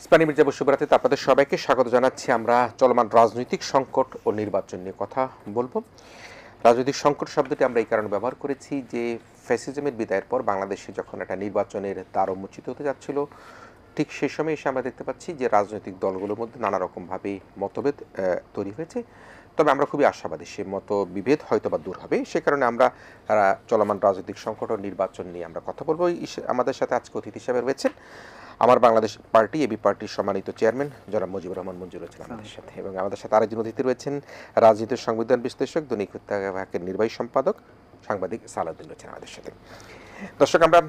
ইসমানী মির্জা বসুবরাতে আপনাদের সবাইকে স্বাগত জানাচ্ছি। আমরা চলমান রাজনৈতিক সংকট ও নির্বাচন নিয়ে কথা বলবো। রাজনৈতিক সংকট শব্দটি আমরা এই কারণে ব্যবহার করেছি যে ফ্যাসিজমের বিদায়ের পর বাংলাদেশে যখন একটা নির্বাচনের দ্বার উন্মোচিত হতে যাচ্ছিল, ঠিক সেই সময় এসে আমরা দেখতে পাচ্ছি যে রাজনৈতিক দলগুলোর মধ্যে নানা রকমভাবে মতভেদ তৈরি হয়েছে। তবে আমরা খুবই আশাবাদী সে মতবিভেদ হয়তো বা দূর হবে। সে কারণে আমরা চলমান রাজনৈতিক সংকট ও নির্বাচন নিয়ে আমরা কথা বলবো। আমাদের সাথে আজকে অতিথি হিসেবে রয়েছেন আমার বাংলাদেশ পার্টি এবি পার্টির সম্মানিত চেয়ারম্যান জনাব মুজিবুর রহমান মঞ্জুর রয়েছেন আমাদের সাথে, এবং আমাদের সাথে আরেকজন অতিথি রয়েছেন রাজনীতির সংবিধান বিশ্লেষক দৈনিক বিভাগের নির্বাহী সম্পাদক সাংবাদিক সালাউদ্দিন রয়েছেন আমাদের সাথে। দর্শক, আমরা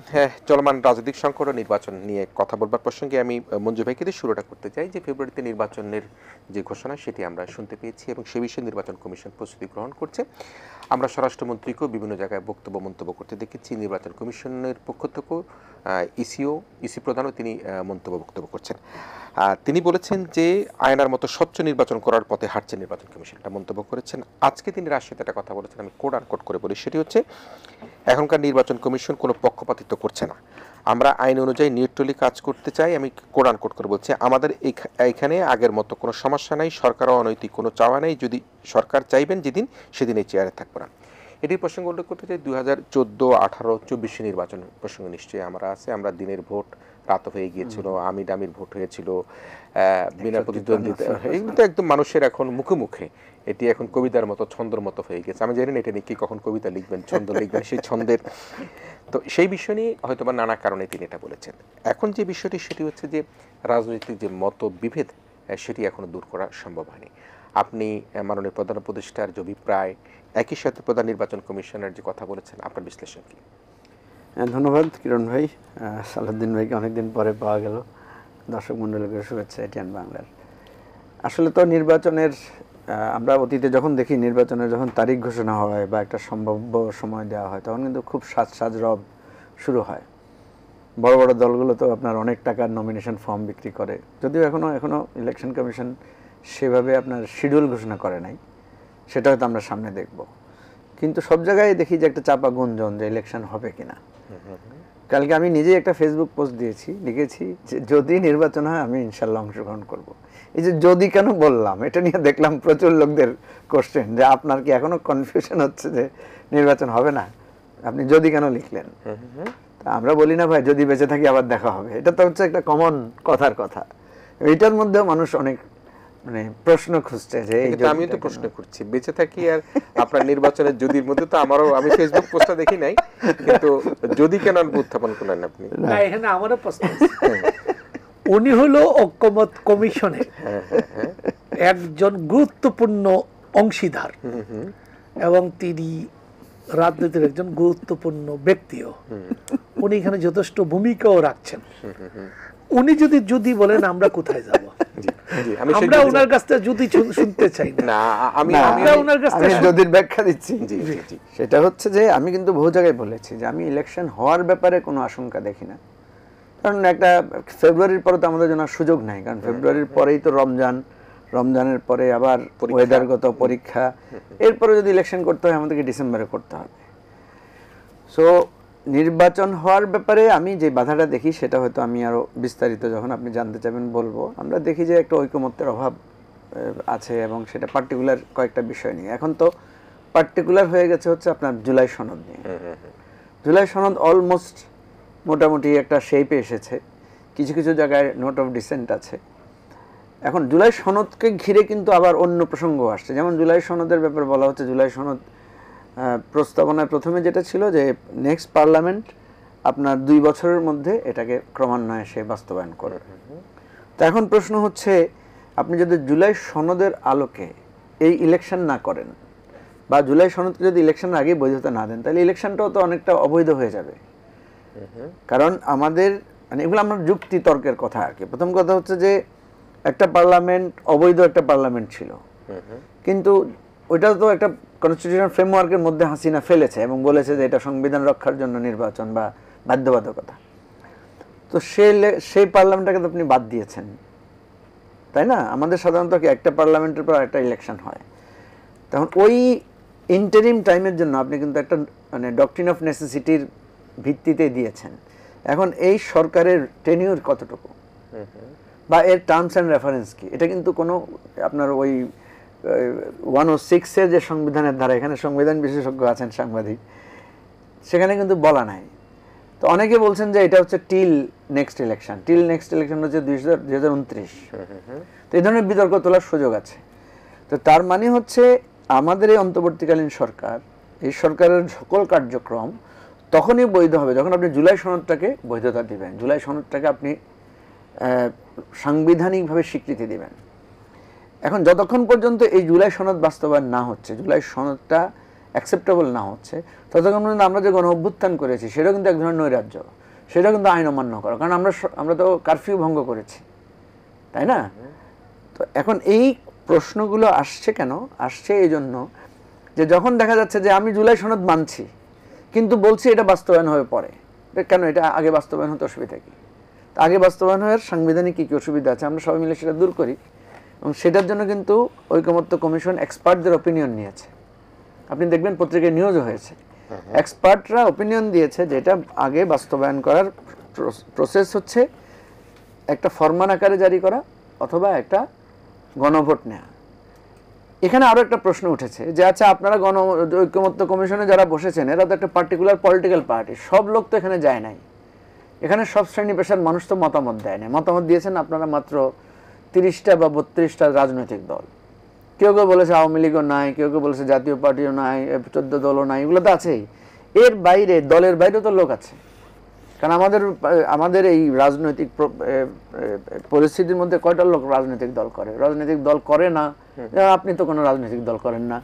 চলমান রাজনৈতিক সংকট ও নির্বাচন নিয়ে কথা বলবার প্রসঙ্গে আমি মঞ্জু ভাইকে দিয়ে শুরুটা করতে চাই যে ফেব্রুয়ারিতে নির্বাচনের যে ঘোষণা সেটি আমরা শুনতে পেয়েছি এবং সে বিষয়ে নির্বাচন কমিশন প্রস্তুতি গ্রহণ করছে। আমরা স্বরাষ্ট্রমন্ত্রীকেও বিভিন্ন জায়গায় মন্তব্য করতে দেখেছি। নির্বাচন কমিশনের পক্ষ থেকেও ইসি প্রধানও তিনি বক্তব্য করছেন। তিনি বলেছেন যে আয়নার মতো স্বচ্ছ নির্বাচন করার পথে হাঁটছে নির্বাচন কমিশন, একটা মন্তব্য করেছেন। আজকে তিনি রাজশাহীতে একটা কথা বলেছেন, আমি কোড আনকোড করে বলি, সেটি হচ্ছে এখনকার নির্বাচন কমিশন কোনো পক্ষপাতিত্ব করছে না, আমরা আইন অনুযায়ী নিউট্রালি কাজ করতে চাই। আমি কোড আনকোড করে বলছি, আমাদের এইখানে আগের মতো কোনো সমস্যা নাই, সরকারও অনৈতিক কোনো চাওয়া নেই, যদি সরকার চাইবেন যেদিন সেদিন এই চেয়ারে থাকবো না। এটি প্রসঙ্গ উল্লেখ করতে চাই 2014, 18, 24 নির্বাচন প্রসঙ্গ নিশ্চয়ই আমরা আছে। আমরা দিনের ভোট রাত হয়ে গিয়েছিল, আমির ভোট হয়েছিল, বিনা প্রতিদ্বন্দ্বিতা, এগুলো তো একদম মানুষের এখন মুখে মুখে, এটি এখন কবিতার মতো ছন্দর মতো হয়ে গেছে। আমি জানি না এটা নিয়ে কি কখন কবিতা লিখবেন, ছন্দ লিখবেন, সেই ছন্দের তো সেই বিষয় নিয়ে হয়তো বা নানা কারণে তিনি এটা বলেছেন। এখন যে বিষয়টি সেটি হচ্ছে যে রাজনৈতিক যে মতবিভেদ সেটি এখনো দূর করা সম্ভব হয়নি। আপনি মাননীয় প্রধান উপদেষ্টার যে অভিপ্রায়, একই সাথে প্রধান নির্বাচন কমিশনের যে কথা বলেছেন, আপনার বিশ্লেষণ কি? ধন্যবাদ কিরণ ভাই, সালাউদ্দিন ভাইকে অনেকদিন পরে পাওয়া গেল। দর্শক মণ্ডলীকে শুভেচ্ছা এটিএন বাংলার। আসলে তো নির্বাচনের আমরা অতীতে যখন দেখি নির্বাচনের যখন তারিখ ঘোষণা হয় বা একটা সম্ভাব্য সময় দেওয়া হয়, তখন কিন্তু খুব সাজ রব শুরু হয়। বড় বড় দলগুলো তো আপনার অনেক টাকার নমিনেশন ফর্ম বিক্রি করে, যদিও এখনো ইলেকশন কমিশন সেভাবে আপনার শিডিউল ঘোষণা করে নাই, সেটা হয়তো আমরা সামনে দেখব। কিন্তু সব জায়গায় দেখি যে একটা চাপা গুঞ্জন যে ইলেকশন হবে কিনা। কালকে আমি নিজেই একটা ফেসবুক পোস্ট দিয়েছি, লিখেছি যে যদি নির্বাচন হয় আমি ইনশাল্লাহ অংশগ্রহণ করব। এই যে যদি কেন বললাম, এটা নিয়ে দেখলাম প্রচুর লোকদের কোশ্চেন যে আপনার কি এখনো কনফিউশন হচ্ছে যে নির্বাচন হবে না, আপনি যদি কেন লিখলেন। আমরা বলি না ভাই যদি বেঁচে থাকি আবার দেখা হবে, এটা তো হচ্ছে একটা কমন কথার কথা। এইটার মধ্যেও মানুষ অনেক প্রশ্ন খুঁজছে যে আমি তো প্রশ্ন করছি বেঁচে থাকি আর আপনার নির্বাচনের যদির মধ্যে তো আমি ফেসবুক পোস্টটা দেখি নাই, কিন্তু যদি কেন উত্থাপন করলেন আপনি? না, এখানে আমারও প্রশ্ন আছে। উনি হলো ঐক্যমত কমিশনের একজন গুরুত্বপূর্ণ অংশীদার এবং তিনি রাজনীতির একজন গুরুত্বপূর্ণ ব্যক্তিও। উনি এখানে যথেষ্ট ভূমিকাও রাখছেন। উনি যদি বলেন আমরা কোথায় যাব, আমরা ওনার কাছ থেকে যদি শুনতে চাই না। আমি যদির ব্যাখ্যা দিচ্ছি, সেটা হচ্ছে যে আমি কিন্তু বহু জায়গায় বলেছি যে আমি ইলেকশন হওয়ার ব্যাপারে কোনো আশঙ্কা দেখি না। কারণ একটা ফেব্রুয়ারির পরে তো আমাদের জন্য সুযোগ নাই, কারণ ফেব্রুয়ারির পরেই তো রমজানের পরে আবার ওয়েদারগত পরীক্ষা, এরপরে যদি ইলেকশন করতে হয় আমাদেরকে ডিসেম্বরে করতে হবে। সো নির্বাচন হওয়ার ব্যাপারে আমি যে বাধাটা দেখি সেটা হয়তো আমি আরো বিস্তারিত যখন আপনি জানতে চাইবেন বলবো। আমরা দেখি যে একটা ঐকমত্যের অভাব আছে এবং সেটা পার্টিকুলার কয়েকটা বিষয় নিয়ে। এখন তো পার্টিকুলার হয়ে গেছে হচ্ছে আপনার জুলাই সনদ নিয়ে। জুলাই সনদ অলমোস্ট মোটামুটি একটা শেপে এসেছে, কিছু কিছু জায়গায় নোট অফ ডিসেন্ট আছে। এখন জুলাই সনদকে ঘিরে কিন্তু আবার অন্য প্রসঙ্গ আসছে, যেমন জুলাই সনদের ব্যাপারে বলা হচ্ছে জুলাই সনদ প্রস্তাবনায় প্রথমে যেটা ছিল যে নেক্সট পার্লামেন্ট আপনার 2 বছরের মধ্যে এটাকে ক্রমান্বয়ে সে বাস্তবায়ন করে। তো এখন প্রশ্ন হচ্ছে আপনি যদি জুলাই সনদের আলোকে এই ইলেকশন না করেন বা জুলাই সনদকে যদি ইলেকশনের আগে বৈধতা না দেন, তাহলে ইলেকশনটাও তো অনেকটা অবৈধ হয়ে যাবে। কারণ আমাদের এগুলো আমার যুক্তি তর্কের কথা আর কি। প্রথম কথা হচ্ছে যে একটা পার্লামেন্ট অবৈধ একটা পার্লামেন্ট ছিল, কিন্তু ওইটা তো একটা কনস্টিটিউশনাল ফ্রেমওয়ার্কের মধ্যে হাসিনা ফেলেছে এবং বলেছে যে এটা সংবিধান রক্ষার জন্য নির্বাচন বা বাধ্যবাধকতা। তো সেই পার্লামেন্টটাকে তো আপনি বাদ দিয়েছেন, তাই না? আমাদের সাধারণত একটা পার্লামেন্টের পর একটা ইলেকশন হয়, তখন ওই ইন্টারিম টাইমের জন্য আপনি কিন্তু একটা ডক্ট্রিন অফ নেসেসিটির ভিত্তিতে দিয়েছেন। এখন এই সরকারের টেনিউর কতটুকু, বা এর টার্মস অ্যান্ড রেফারেন্স কি, এটা কিন্তু কোনো আপনার ওই 106 এর যে সংবিধানের ধারা, এখানে সংবিধান বিশেষজ্ঞ আছেন সাংবাদিক, সেখানে কিন্তু বলা নাই। তো অনেকে বলছেন যে এটা হচ্ছে টিল নেক্সট ইলেকশন হচ্ছে 2029। তো এই ধরনের বিতর্ক তোলার সুযোগ আছে। তো তার মানে হচ্ছে আমাদের এই অন্তর্বর্তীকালীন সরকার, এই সরকারের সকল কার্যক্রম তখনই বৈধ হবে যখন আপনি জুলাই সনদটাকে বৈধতা দিবেন, জুলাই সনদটাকে আপনি সাংবিধানিকভাবে স্বীকৃতি দিবেন। এখন যতক্ষণ পর্যন্ত এই জুলাই সনদ বাস্তবায়ন না হচ্ছে, জুলাই সনদটা অ্যাকসেপ্টেবল না হচ্ছে, ততক্ষণ পর্যন্ত আমরা যে গণ অভ্যুত্থান করেছি সেটা কিন্তু এক ধরনের নৈরাজ্য, সেটা কিন্তু আইন অমান্য করা, কারণ আমরা তো কারফিউ ভঙ্গ করেছি, তাই না? তো এখন এই প্রশ্নগুলো আসছে কেন? আসছে এই জন্য যে যখন দেখা যাচ্ছে যে আমি জুলাই সনদ মানছি কিন্তু বলছি এটা বাস্তবায়ন হবে পরে, কেন এটা আগে বাস্তবায়ন হতে অসুবিধা কি? আগে বাস্তবায়ন হওয়ার সাংবিধানিক কী কী অসুবিধা আছে আমরা সবাই মিলে সেটা দূর করি। এবং সেটার জন্য কিন্তু ঐকমত্য কমিশন এক্সপার্টদের ওপিনিয়ন নিয়েছে, আপনি দেখবেন পত্রিকায় নিউজও হয়েছে। এক্সপার্টরা ওপিনিয়ন দিয়েছে যে এটা আগে বাস্তবায়ন করার প্রসেস হচ্ছে একটা ফরমান আকারে জারি করা অথবা একটা গণভোট নেওয়া। এখানে আরও একটা প্রশ্ন উঠেছে যে আচ্ছা আপনারা ঐকমত্য কমিশনে যারা বসেছেন এরা তো একটা পার্টিকুলার পলিটিক্যাল পার্টি, সব লোক তো এখানে যায় নাই, এখানে সব শ্রেণী পেশার মানুষ তো মতামত দেয় না, মতামত দিয়েছেন আপনারা মাত্র 30টা বা 32টা রাজনৈতিক দল। কেউ কেউ বলেছে আওয়ামী লীগও নাই, কেউ কেউ বলেছে জাতীয় পার্টিও নাই, 14 দলও নাই, এগুলো তো আছেই। এর বাইরে দলের বাইরেও তো লোক আছে, কারণ আমাদের এই রাজনৈতিক পরিস্থিতির মধ্যে কয়টা লোক রাজনৈতিক দল করে? রাজনৈতিক দল করে না, আপনি তো কোনো রাজনৈতিক দল করেন না,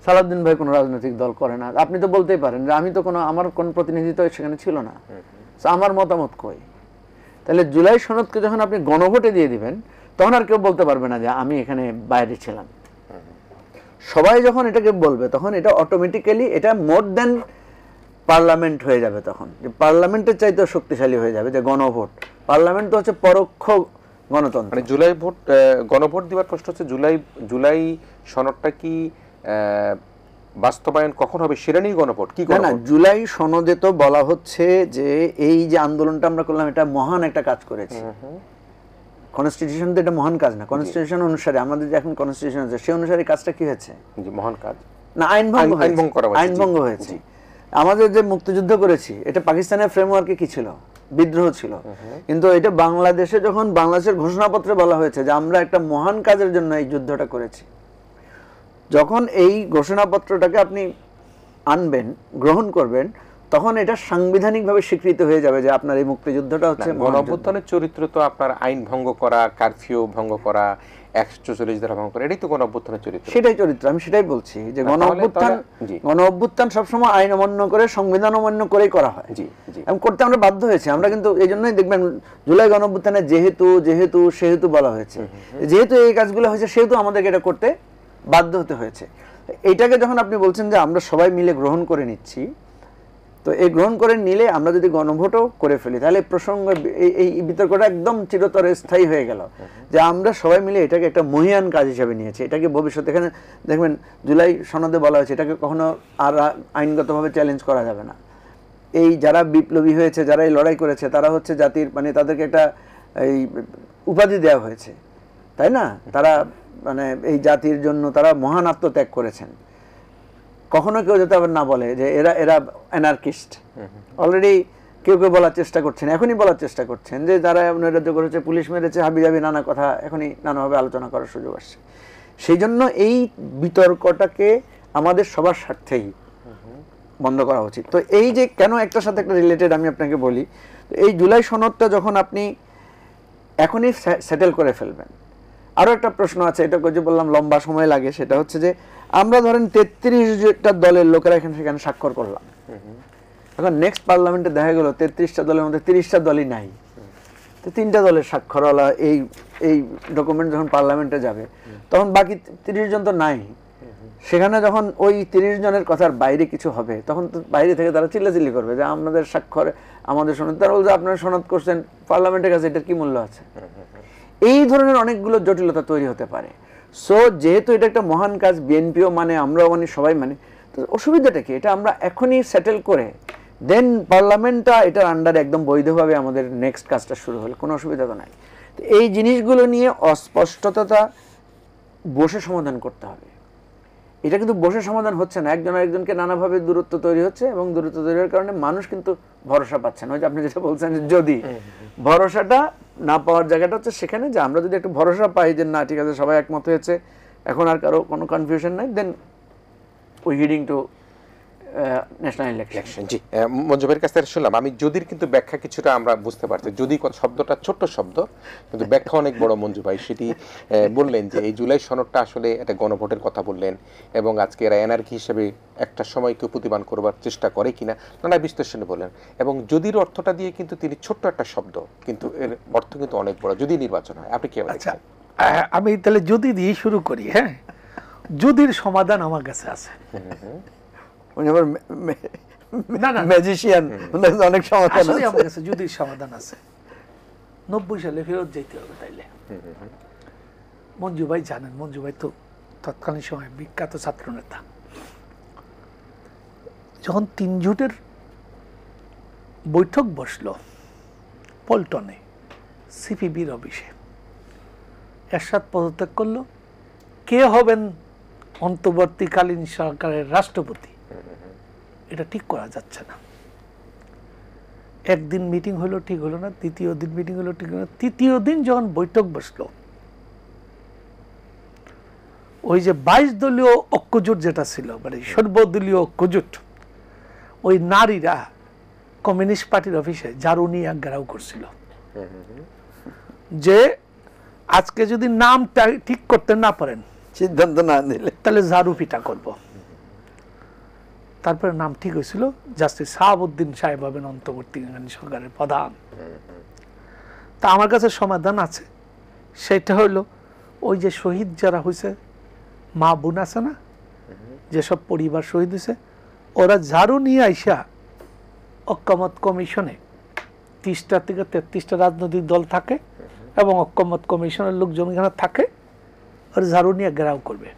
সালাউদ্দিন ভাই কোনো রাজনৈতিক দল করে না, আপনি তো বলতেই পারেন যে আমি তো আমার কোনো প্রতিনিধিত্ব সেখানে ছিল না, আমার মতামত কই? তাহলে জুলাই সনদকে যখন আপনি গণভোটে দিয়ে দিবেন তখন আর কেউ বলতে পারবে না যে আমি এখানে বাইরে ছিলাম। সবাই যখন এটাকে বলবে তখন এটা অটোমেটিক্যালি এটা মোর দেন পার্লামেন্ট হয়ে যাবে, তখন যে পার্লামেন্টের চাইতেও শক্তিশালী হয়ে যাবে। যে গণভোট, পার্লামেন্ট তো হচ্ছে পরোক্ষ গণতন্ত্র। মানে জুলাই ভোট, গণভোট দেওয়ার প্রশ্ন হচ্ছে জুলাই সনদটা কি বাস্তবায়ন কখন হবে সেটা নিয়ে গণভোট কি? না, জুলাই সনদে তো বলা হচ্ছে যে এই যে আন্দোলনটা আমরা করলাম এটা মহান একটা কাজ করেছি। কনস্টিটিউশন তো এটা মহান কাজ না, কনস্টিটিউশন অনুসারে আমাদের যে এখন কনস্টিটিউশন আছে সেই অনুসারে কাজটা কি হয়েছে? মহান কাজ না, আইন ভঙ্গ হয়েছে। আমাদের যে মুক্তিযুদ্ধ করেছি এটা পাকিস্তানের ফ্রেমওয়ার্কে কি ছিল? বিদ্রোহ ছিল। কিন্তু এটা বাংলাদেশে যখন বাংলাদেশের ঘোষণাপত্রে বলা হয়েছে যে আমরা একটা মহান কাজের জন্য এই যুদ্ধটা করেছি, যখন এই ঘোষণাপত্রটাকে আপনি আনবেন, গ্রহণ করবেন, তখন এটা সাংবিধানিকভাবে স্বীকৃত হয়ে যাবে যে আপনার এই মুক্তিযুদ্ধটা হচ্ছে গণঅভ্যুত্থানের চরিত্র। তো আপনার আইন ভঙ্গ করা, কারফিউ ভঙ্গ করা, 144 ধারা ভঙ্গ করা, এটাই তো গণঅভ্যুত্থানের চরিত্র। সেটাই চরিত্র, আমি সেটাই বলছি যে গণঅভ্যুত্থান সবসময় আইন অমান্য করে, সংবিধান অমান্য করেই করা হয়। এবং করতে আমরা বাধ্য হয়েছি। আমরা কিন্তু এই জন্যই দেখবেন জুলাই গণঅভ্যুত্থানে যেহেতু সেহেতু বলা হয়েছে, যেহেতু এই কাজগুলো হয়েছে সেহেতু আমাদেরকে এটা করতে বাধ্য হতে হয়েছে। এইটাকে যখন আপনি বলছেন যে আমরা সবাই মিলে গ্রহণ করে নিচ্ছি, তো এই গ্রহণ করে নিলে আমরা যদি গণভোটও করে ফেলি তাহলে প্রসঙ্গ এই বিতর্কটা একদম চিরতরে স্থায়ী হয়ে গেল যে আমরা সবাই মিলে এটাকে একটা মহিয়ান কাজ হিসেবে নিয়েছি। এটাকে ভবিষ্যতে, এখানে দেখবেন জুলাই সনদে বলা হয়েছে এটাকে কখনো আর আইনগতভাবে চ্যালেঞ্জ করা যাবে না। এই যারা বিপ্লবী হয়েছে, যারা এই লড়াই করেছে, তারা হচ্ছে জাতির, মানে তাদেরকে একটা এই উপাধি দেওয়া হয়েছে, তাই না? তারা মানে এই জাতির জন্য তারা মহান আত্মত্যাগ করেছেন। কখনো কেউ যাতে আবার না বলে যে এরা অ্যানার্কিস্ট। অলরেডি কেউ বলার চেষ্টা করছেন, এখনই বলার চেষ্টা করছেন যে যারা নৈরাজ্য করেছে, পুলিশ মেরেছে, হাবিজাবি নানা কথা এখনই নানাভাবে আলোচনা করার সুযোগ আসছে। সেই জন্য এই বিতর্কটাকে আমাদের সবার স্বার্থেই বন্ধ করা উচিত। তো এই যে কেন একটার সাথে একটা রিলেটেড আমি আপনাকে বলি, এই জুলাই সনদটা যখন আপনি এখনই সেটেল করে ফেলবেন, আরও একটা প্রশ্ন আছে, এটা যে বললাম লম্বা সময় লাগে, সেটা হচ্ছে যে আমরা ধরেন 33টা দলের লোকেরা সেখানে স্বাক্ষর করলাম, এখন নেক্সট পার্লামেন্টে দেখা গেল 33টা দলের মধ্যে 30টা দলই নাই। তো 3টা দলের স্বাক্ষরওয়ালা এই ডকুমেন্ট যখন পার্লামেন্টে যাবে তখন বাকি 30 জন তো নাই। সেখানে যখন ওই 30 জনের কথার বাইরে কিছু হবে তখন তো বাইরে থেকে তারা চিল্লাচিল্লি করবে যে আমাদের স্বাক্ষরে, আমাদের সনদ, তারা বলছে আপনারা সনদ করছেন, পার্লামেন্টের কাছে এটার কি মূল্য আছে? এই ধরনের অনেকগুলো জটিলতা তৈরি হতে পারে। সো যেহেতু এটা একটা মহান কাজ, বিএনপিও মানে, আমরাও মানে, সবাই মানে, তো অসুবিধাটা কি? এটা আমরা এখনই সেটেল করে দেন পার্লামেন্টটা এটার আন্ডারে একদম বৈধভাবে আমাদের নেক্সট কাজটা শুরু হলো, কোনো অসুবিধা তো নাই। এই জিনিসগুলো নিয়ে অস্পষ্টতা বসে সমাধান করতে হবে। এটা কিন্তু বসে সমাধান হচ্ছে না, একজন আরেকজনকে নানাভাবে দূরত্ব তৈরি হচ্ছে, এবং দূরত্ব তৈরির কারণে মানুষ কিন্তু ভরসা পাচ্ছে না। ওই যে আপনি যেটা বলছেন, যদি ভরসাটা না পাওয়ার জায়গাটা হচ্ছে সেখানে, যে আমরা যদি একটু ভরসা পাই যে না ঠিক আছে সবাই একমত হয়েছে, এখন আর কারো কোনো কনফিউশন নাই, then we heading to national election. জি, মঞ্জু ভাইয়ের কাছ থেকে শুনলাম। আমি যদির কিন্তু ব্যাখ্যা কিছুটা আমরা বুঝতে পারছি। যদি শব্দটা ছোট্ট শব্দ, কিন্তু ব্যাখ্যা অনেক বড়। মঞ্জু ভাই সেটি বললেন যে এই জুলাই সনদটা আসলে একটা গণভোটের কথা বললেন, এবং আজকে এরা এনার্কি হিসেবে একটা সময় কেউ প্রতিবাদ করবার চেষ্টা করে কিনা নানা বিশ্লেষণে বললেন। এবং যদির অর্থটা দিয়ে কিন্তু তিনি ছোট্ট একটা শব্দ, কিন্তু এর অর্থ কিন্তু অনেক বড়। যদি নির্বাচন হয়, আপনি কি? আচ্ছা, আমি তাহলে যদি দিয়ে শুরু করি। হ্যাঁ, যদির সমাধান আমার কাছে আছে। ম্যাজিশিয়ান, অনেক সমাধান আসলে আমার কাছে যদির সমাধান আছে। 90 সালে ফেরত যেতে হবে তাইলে। মঞ্জু ভাই জানেন, মঞ্জু ভাই তো তৎকালীন সময় বিখ্যাত ছাত্র নেতা। যখন 3 জোটের বৈঠক বসলো পল্টনে সিপিবির অফিসে, এরশাদ পদত্যাগ করলো, কে হবেন অন্তর্বর্তীকালীন সরকারের রাষ্ট্রপতি এটা ঠিক করা যাচ্ছে না। একদিন মিটিং হলো, ঠিক হলো না। দ্বিতীয় দিন মিটিং হলো, ঠিক হলো না। তৃতীয় দিন যখন বৈঠক বসলো, ওই যে 22 দলীয় ঐক্যজোট যেটা ছিল, মানে সর্বদলীয় ঐক্যজোট, ওই নারীরা কমিউনিস্ট পার্টির অফিসে ঝাড়ু নিয়ে ঘেরাও করছিল যে আজকে যদি নামটা ঠিক করতে না পারেন, সিদ্ধান্ত না নিলে, তাহলে ঝাড়ু পিটা করব। তারপরে নাম ঠিক হয়েছিল, জাস্টিস শাহাবুদ্দিন সাহেব হবেন অন্তর্বর্তীকালীন সরকারের প্রধান। তা আমার কাছে সমাধান আছে। সেটা হলো ওই যে শহীদ যারা হয়েছে, মা বোন আছে না, যেসব পরিবার শহীদ হয়েছে, ওরা ঝাড়ু নিয়ে আইসা ঐক্যমত কমিশনে 30টা থেকে 33টা রাজনৈতিক দল থাকে, এবং ঐক্যমত কমিশনের লোকজন এখানে থাকে, ওরা ঝাড়ু নিয়ে ঘেরাও করবে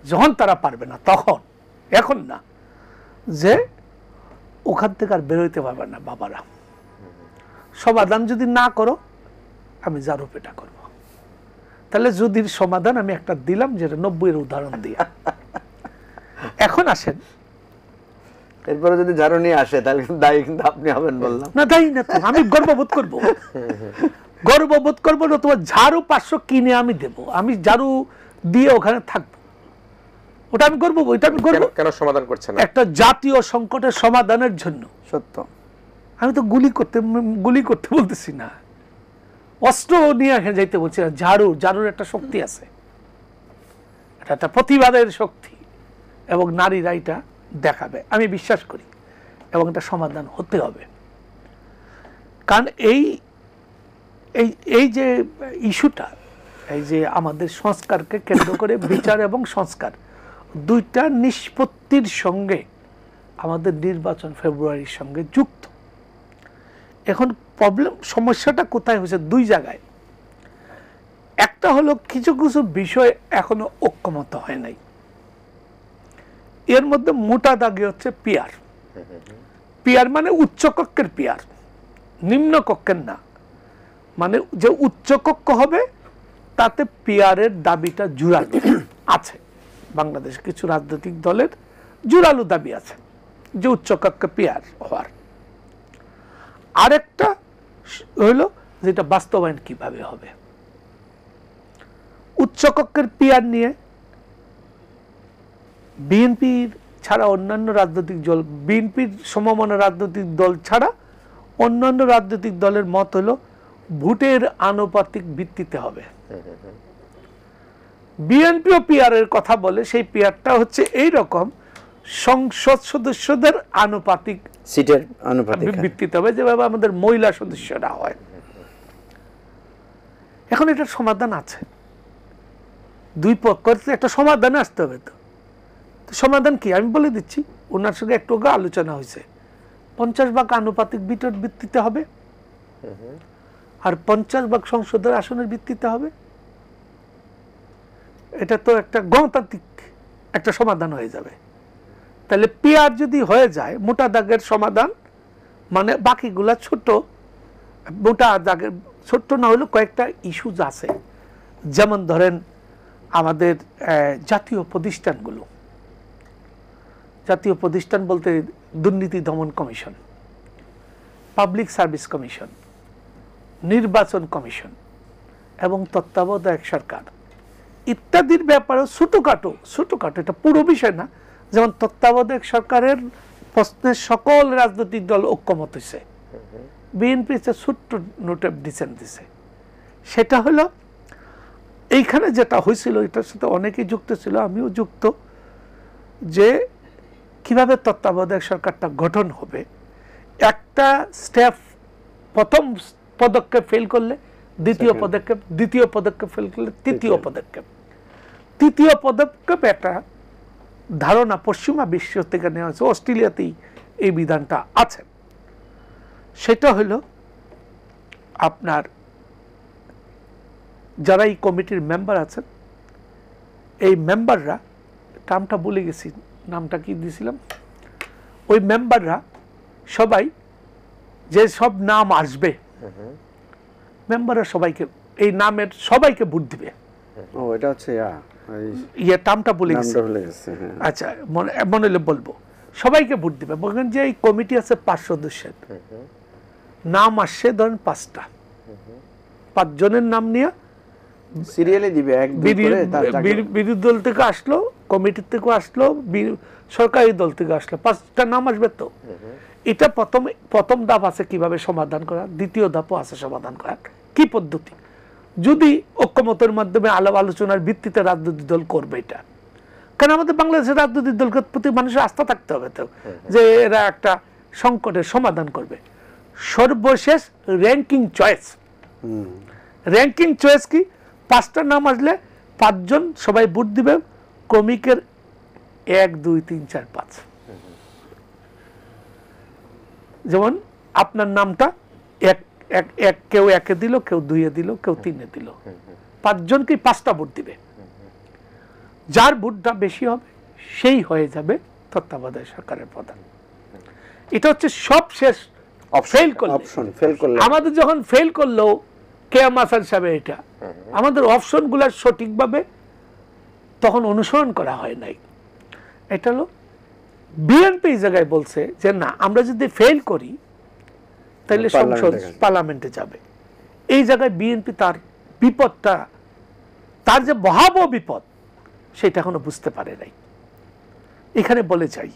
যখন তারা পারবে না তখন। এখন না যে ওখান থেকে আর বেরোইতে পারবে না বাবারা, সমাধান যদি না করো আমি ঝাড়ু পেটা করব। তাহলে যদির সমাধান আমি একটা দিলাম, যেটা 90-এর উদাহরণ দিয়ে। এখন আসেন, এরপরে যদি ঝাড়ু নিয়ে আসে তাহলে দায়ী কিন্তু আপনি হবেন বললাম। না দায়ী না তো, আমি গর্ববোধ করবো। গর্ববোধ করবো না, তোমার ঝাড়ু 500 কিনে আমি দেব, আমি ঝাড়ু দিয়ে ওখানে থাকবো, ওটা আমি করবো। ওইটা আমি করবো। কেন সমাধান করছেন না? একটা জাতীয় সংকটের সমাধানের জন্য। সত্য। আমি তো গুলি করতে বলতেছি না, অস্ত্র নিয়ে এখানে যাইতে বলছি না। ঝাড়ুর একটা শক্তি আছে, এটা একটা প্রতিবাদের শক্তি, এবং নারীরা এটা দেখাবে, আমি বিশ্বাস করি, এবং এটা সমাধান হতে হবে। কারণ এই যে ইস্যুটা, এই যে আমাদের সংস্কারকে কেন্দ্র করে বিচার এবং সংস্কার, দুইটা নিষ্পত্তির সঙ্গে আমাদের নির্বাচন ফেব্রুয়ারির সঙ্গে যুক্ত। এখন সমস্যাটা কোথায় হয়েছে? 2 জায়গায়। একটা হলো কিছু কিছু বিষয় এখনো ঐক্যমত হয় নাই। এর মধ্যে মোটা দাগে হচ্ছে পিয়ার মানে উচ্চকক্ষের পিয়ার, নিম্ন কক্ষের না। মানে যে উচ্চকক্ষ হবে তাতে পিয়ারের দাবিটা জোরালো আছে। বাংলাদেশ কিছু রাজনৈতিক দলের জোরালো দাবি আছে যে উচ্চকক্ষে পিয়ার হওয়ার। আরেকটা হলো যেটা বাস্তবায়ন কিভাবে হবে। উচ্চকক্ষের পিয়ার নিয়ে বিএনপির ছাড়া অন্যান্য রাজনৈতিক দল, বিএনপির সমমনা রাজনৈতিক দল ছাড়া অন্যান্য রাজনৈতিক দলের মত হলো ভোটের আনুপাতিক ভিত্তিতে হবে। বিএনপিও পিয়ারের কথা বলে, সেই পিয়ারটা হচ্ছে এই রকম, সংসদ সদস্যদের আনুপাতিক সিটের আনুপাতিক ভিত্তিতে হবে, যেভাবে আমাদের মহিলা সদস্যরা হয়। এখন এটার সমাধান আছে, 2 পক্ষের একটা সমাধানে আসতে হবে। তো সমাধান কি আমি বলে দিচ্ছি, ওনার সঙ্গে একটু আলোচনা হয়েছে। 50 ভাগ আনুপাতিক বিটার ভিত্তিতে হবে, আর 50 ভাগ সংসদের আসনের ভিত্তিতে হবে। এটা তো একটা গণতান্ত্রিক একটা সমাধান হয়ে যাবে। তাহলে পিয়ার যদি হয়ে যায়, মোটা দাগের সমাধান, মানে বাকিগুলা ছোট, মোটা দাগের ছোট্ট না হলেও কয়েকটা ইস্যুজ আছে, যেমন ধরেন আমাদের জাতীয় প্রতিষ্ঠান বলতে দুর্নীতি দমন কমিশন, পাবলিক সার্ভিস কমিশন, নির্বাচন কমিশন এবং তত্ত্বাবধায়ক সরকার ইত্যাদির ব্যাপারে ছোটখাটো, এটা পুরো বিষয় না। যেমন তত্ত্বাবধায়ক সরকারের প্রশ্নে সকল রাজনৈতিক দল ঐক্যমত হয়েছে, বিএনপি ছোট্ট নোট অফ ডিসেন্ট দিছে। সেটা হলো এইখানে যেটা হয়েছিল, এটার সাথে অনেকেই যুক্ত ছিল, আমিও যুক্ত, যে কিভাবে তত্ত্বাবধায়ক সরকারটা গঠন হবে। একটা স্টেপ, প্রথম পদক্ষেপ ফেল করলে দ্বিতীয় পদক্ষেপ ফেল করলে তৃতীয় পদক্ষেপ একটা ধারণা পশ্চিমা বিশ্ব থেকে নেওয়া হয়েছে, অস্ট্রেলিয়াতেই এই বিধানটা আছে। সেটা হলো আপনার যারা এই কমিটির মেম্বার আছেন, এই মেম্বাররা, নামটা ভুলে গেছি, নামটা কি দিয়েছিলাম, ওই মেম্বাররা সবাই, যে সব নাম আসবে মেম্বাররা সবাইকে, এই নামের সবাইকে ভোট দিবে। এটা হচ্ছে নামটা ভুলে গেছি, আচ্ছা মনে হলে বলবো। সবাইকে ভোট দিবে। বলবেন যে এই কমিটি আছে 5 সদস্যের, নাম আসছে ধরেন 5টা, 5 জনের নাম নিয়ে সিরিয়ালে দিবে। বিরোধী দল থেকে আসলো, কমিটির থেকে আসলো, সরকারি দল থেকে আসলো, 5টা নাম আসবে। তো এটা প্রথম ধাপ আছে কিভাবে সমাধান করা, দ্বিতীয় ধাপও আছে সমাধান করার কি পদ্ধতি, যদি ঐক্যমতের মাধ্যমে আলাপ আলোচনার ভিত্তিতে রাজনৈতিক দল করবে। এটা কারণ আমাদের বাংলাদেশের রাজনৈতিক দলের প্রতি মানুষের আস্থা থাকতে হবে তো, যে এরা একটা সংকটের সমাধান করবে। সর্বশেষ র্যাঙ্কিং চয়েস কি, 5টা নাম আসলে 5 জন সবাই ভোট দিবে, ক্রমিকের 1 2 3 4 5। যেমন আপনার নামটা কেউ 1-এ দিল, কেউ 2-এ দিল, কেউ 3-এ দিল, 5 জনকে 5টা ভোট দিবে। যার ভোটটা বেশি হবে সেই হয়ে যাবে তত্ত্বাবধায়ক সরকারের প্রধান। এটা হচ্ছে সবশেষ ফেল করলে। আমাদের যখন ফেল করলো কেএম হাসান সাহেব, এটা আমাদের অপশনগুলো সঠিকভাবে তখন অনুসরণ করা হয় নাই। এটা হলো বিএনপি এই জায়গায় বলছে যে না, আমরা যদি ফেল করি তাহলে সংসদ পার্লামেন্টে যাবে। এই জায়গায় বিএনপি তার বিপদটা, তার যে ভয়াবহ বিপদ, সেটা এখনো বুঝতে পারে নাই। এখানে বলে চাই,